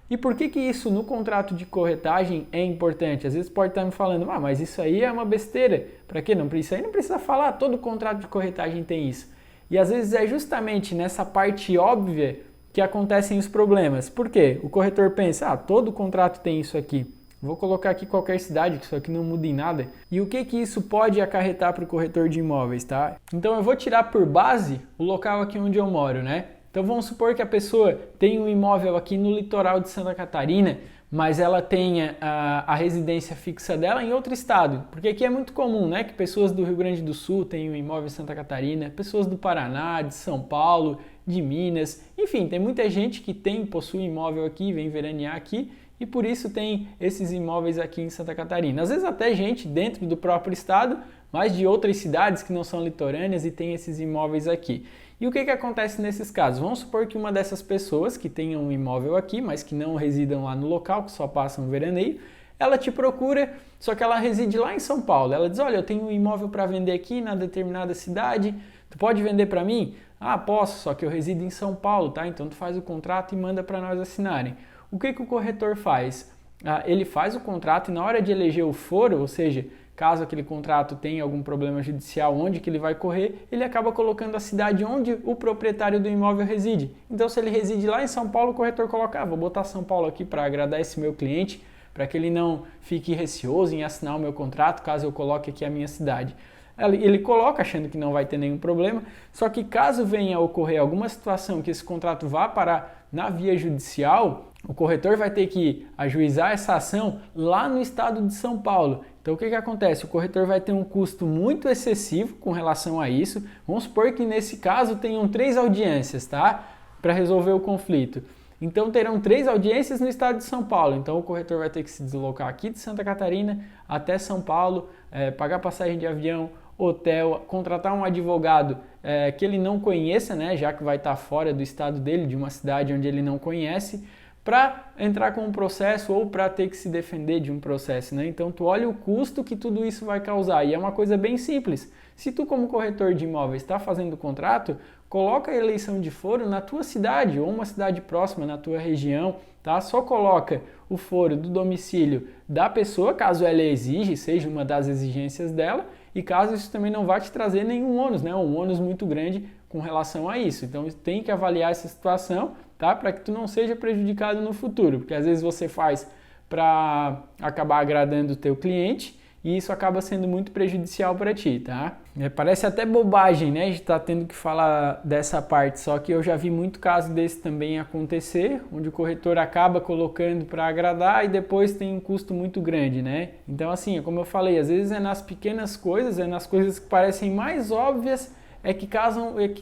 E por que isso no contrato de corretagem é importante? Às vezes pode estar me falando, mas isso aí é uma besteira. Para quê? Isso aí não precisa falar, todo contrato de corretagem tem isso. E às vezes é justamente nessa parte óbvia que acontecem os problemas. Por quê? O corretor pensa, todo contrato tem isso aqui. Vou colocar aqui qualquer cidade, que isso aqui não muda em nada. E o que isso pode acarretar para o corretor de imóveis, tá? Então eu vou tirar por base o local aqui onde eu moro, né? Então vamos supor que a pessoa tem um imóvel aqui no litoral de Santa Catarina, mas ela tenha a residência fixa dela em outro estado. Porque aqui é muito comum, né? Que pessoas do Rio Grande do Sul tenham um imóvel em Santa Catarina, pessoas do Paraná, de São Paulo, de Minas. Enfim, tem muita gente que possui imóvel aqui, vem veranear aqui e por isso tem esses imóveis aqui em Santa Catarina. Às vezes até gente dentro do próprio estado, mas de outras cidades que não são litorâneas e tem esses imóveis aqui. E o que acontece nesses casos? Vamos supor que uma dessas pessoas que tenham um imóvel aqui, mas que não residam lá no local, que só passam um veraneio, ela te procura, só que ela reside lá em São Paulo. Ela diz, olha, eu tenho um imóvel para vender aqui na determinada cidade, tu pode vender para mim? Posso, só que eu resido em São Paulo, tá? Então tu faz o contrato e manda para nós assinarem. O que o corretor faz? Ele faz o contrato e na hora de eleger o foro, ou seja, caso aquele contrato tenha algum problema judicial, onde que ele vai correr, ele acaba colocando a cidade onde o proprietário do imóvel reside. Então, se ele reside lá em São Paulo, o corretor coloca, vou botar São Paulo aqui para agradar esse meu cliente, para que ele não fique receoso em assinar o meu contrato, caso eu coloque aqui a minha cidade. Ele coloca achando que não vai ter nenhum problema, só que caso venha a ocorrer alguma situação que esse contrato vá parar na via judicial, o corretor vai ter que ajuizar essa ação lá no estado de São Paulo. Então o que acontece? O corretor vai ter um custo muito excessivo com relação a isso. Vamos supor que nesse caso tenham 3 audiências, tá? Para resolver o conflito. Então terão 3 audiências no estado de São Paulo. Então o corretor vai ter que se deslocar aqui de Santa Catarina até São Paulo, pagar passagem de avião, hotel, contratar um advogado que ele não conheça, né? Já que vai estar fora do estado dele, de uma cidade onde ele não conhece, para entrar com um processo ou para ter que se defender de um processo, né? Então tu olha o custo que tudo isso vai causar e é uma coisa bem simples. Se tu como corretor de imóveis está fazendo o contrato, coloca a eleição de foro na tua cidade ou uma cidade próxima na tua região, tá? Só coloca o foro do domicílio da pessoa, caso ela exige, seja uma das exigências dela, e caso isso também não vá te trazer nenhum ônus, né? Um ônus muito grande com relação a isso. Então tem que avaliar essa situação, tá? Para que tu não seja prejudicado no futuro, porque às vezes você faz para acabar agradando o teu cliente e isso acaba sendo muito prejudicial para ti, tá? Parece até bobagem, né? A gente tá tendo que falar dessa parte, só que eu já vi muito caso desse também acontecer, onde o corretor acaba colocando para agradar e depois tem um custo muito grande, né? Então assim, como eu falei, às vezes é nas pequenas coisas, é nas coisas que parecem mais óbvias que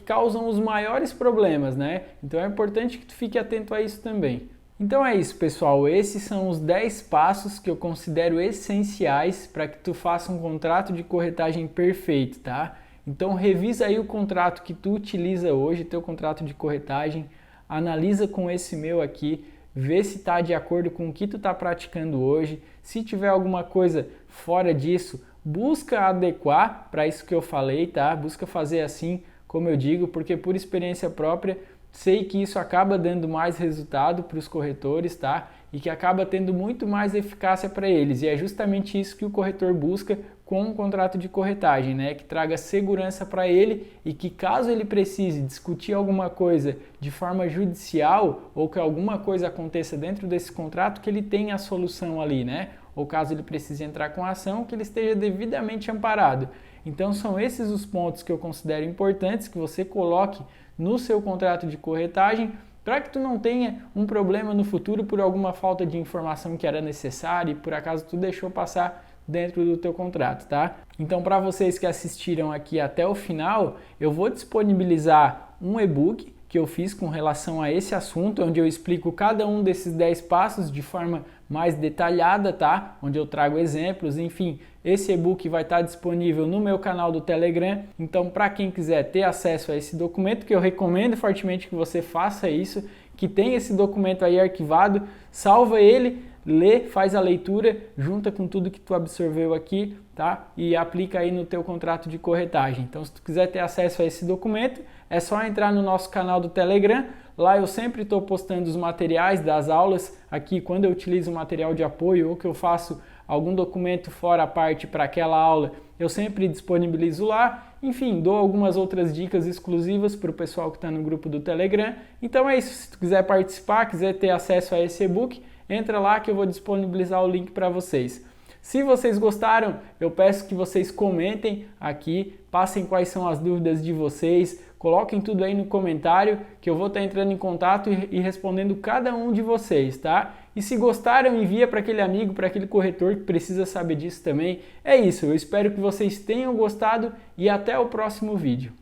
causam os maiores problemas, né? Então é importante que tu fique atento a isso também. Então é isso, pessoal. Esses são os 10 passos que eu considero essenciais para que tu faça um contrato de corretagem perfeito, tá? Então revisa aí o contrato que tu utiliza hoje, teu contrato de corretagem, analisa com esse meu aqui, vê se está de acordo com o que tu está praticando hoje. Se tiver alguma coisa fora disso, busca adequar para isso que eu falei, tá? Busca fazer assim, como eu digo, porque por experiência própria, sei que isso acaba dando mais resultado para os corretores, tá? E que acaba tendo muito mais eficácia para eles. E é justamente isso que o corretor busca com um contrato de corretagem, né? Que traga segurança para ele e que caso ele precise discutir alguma coisa de forma judicial ou que alguma coisa aconteça dentro desse contrato, que ele tenha a solução ali, né? Ou caso ele precise entrar com a ação, que ele esteja devidamente amparado. Então são esses os pontos que eu considero importantes que você coloque no seu contrato de corretagem para que tu não tenha um problema no futuro por alguma falta de informação que era necessária e por acaso tu deixou passar dentro do teu contrato, tá? Então para vocês que assistiram aqui até o final, eu vou disponibilizar um e-book que eu fiz com relação a esse assunto, onde eu explico cada um desses 10 passos de forma mais detalhada, tá? Onde eu trago exemplos, enfim, esse e-book vai estar disponível no meu canal do Telegram, então para quem quiser ter acesso a esse documento, que eu recomendo fortemente que você faça isso, que tem esse documento aí arquivado, salva ele, lê, faz a leitura, junta com tudo que tu absorveu aqui, tá? E aplica aí no teu contrato de corretagem. Então, se tu quiser ter acesso a esse documento, é só entrar no nosso canal do Telegram. Lá eu sempre estou postando os materiais das aulas aqui quando eu utilizo material de apoio ou que eu faço algum documento fora a parte para aquela aula, eu sempre disponibilizo lá. Enfim, dou algumas outras dicas exclusivas para o pessoal que está no grupo do Telegram. Então é isso, se tu quiser participar, quiser ter acesso a esse e-book, entra lá que eu vou disponibilizar o link para vocês. Se vocês gostaram, eu peço que vocês comentem aqui, passem quais são as dúvidas de vocês, coloquem tudo aí no comentário que eu vou estar entrando em contato e respondendo cada um de vocês, tá? E se gostaram, envia para aquele amigo, para aquele corretor que precisa saber disso também. É isso, eu espero que vocês tenham gostado e até o próximo vídeo.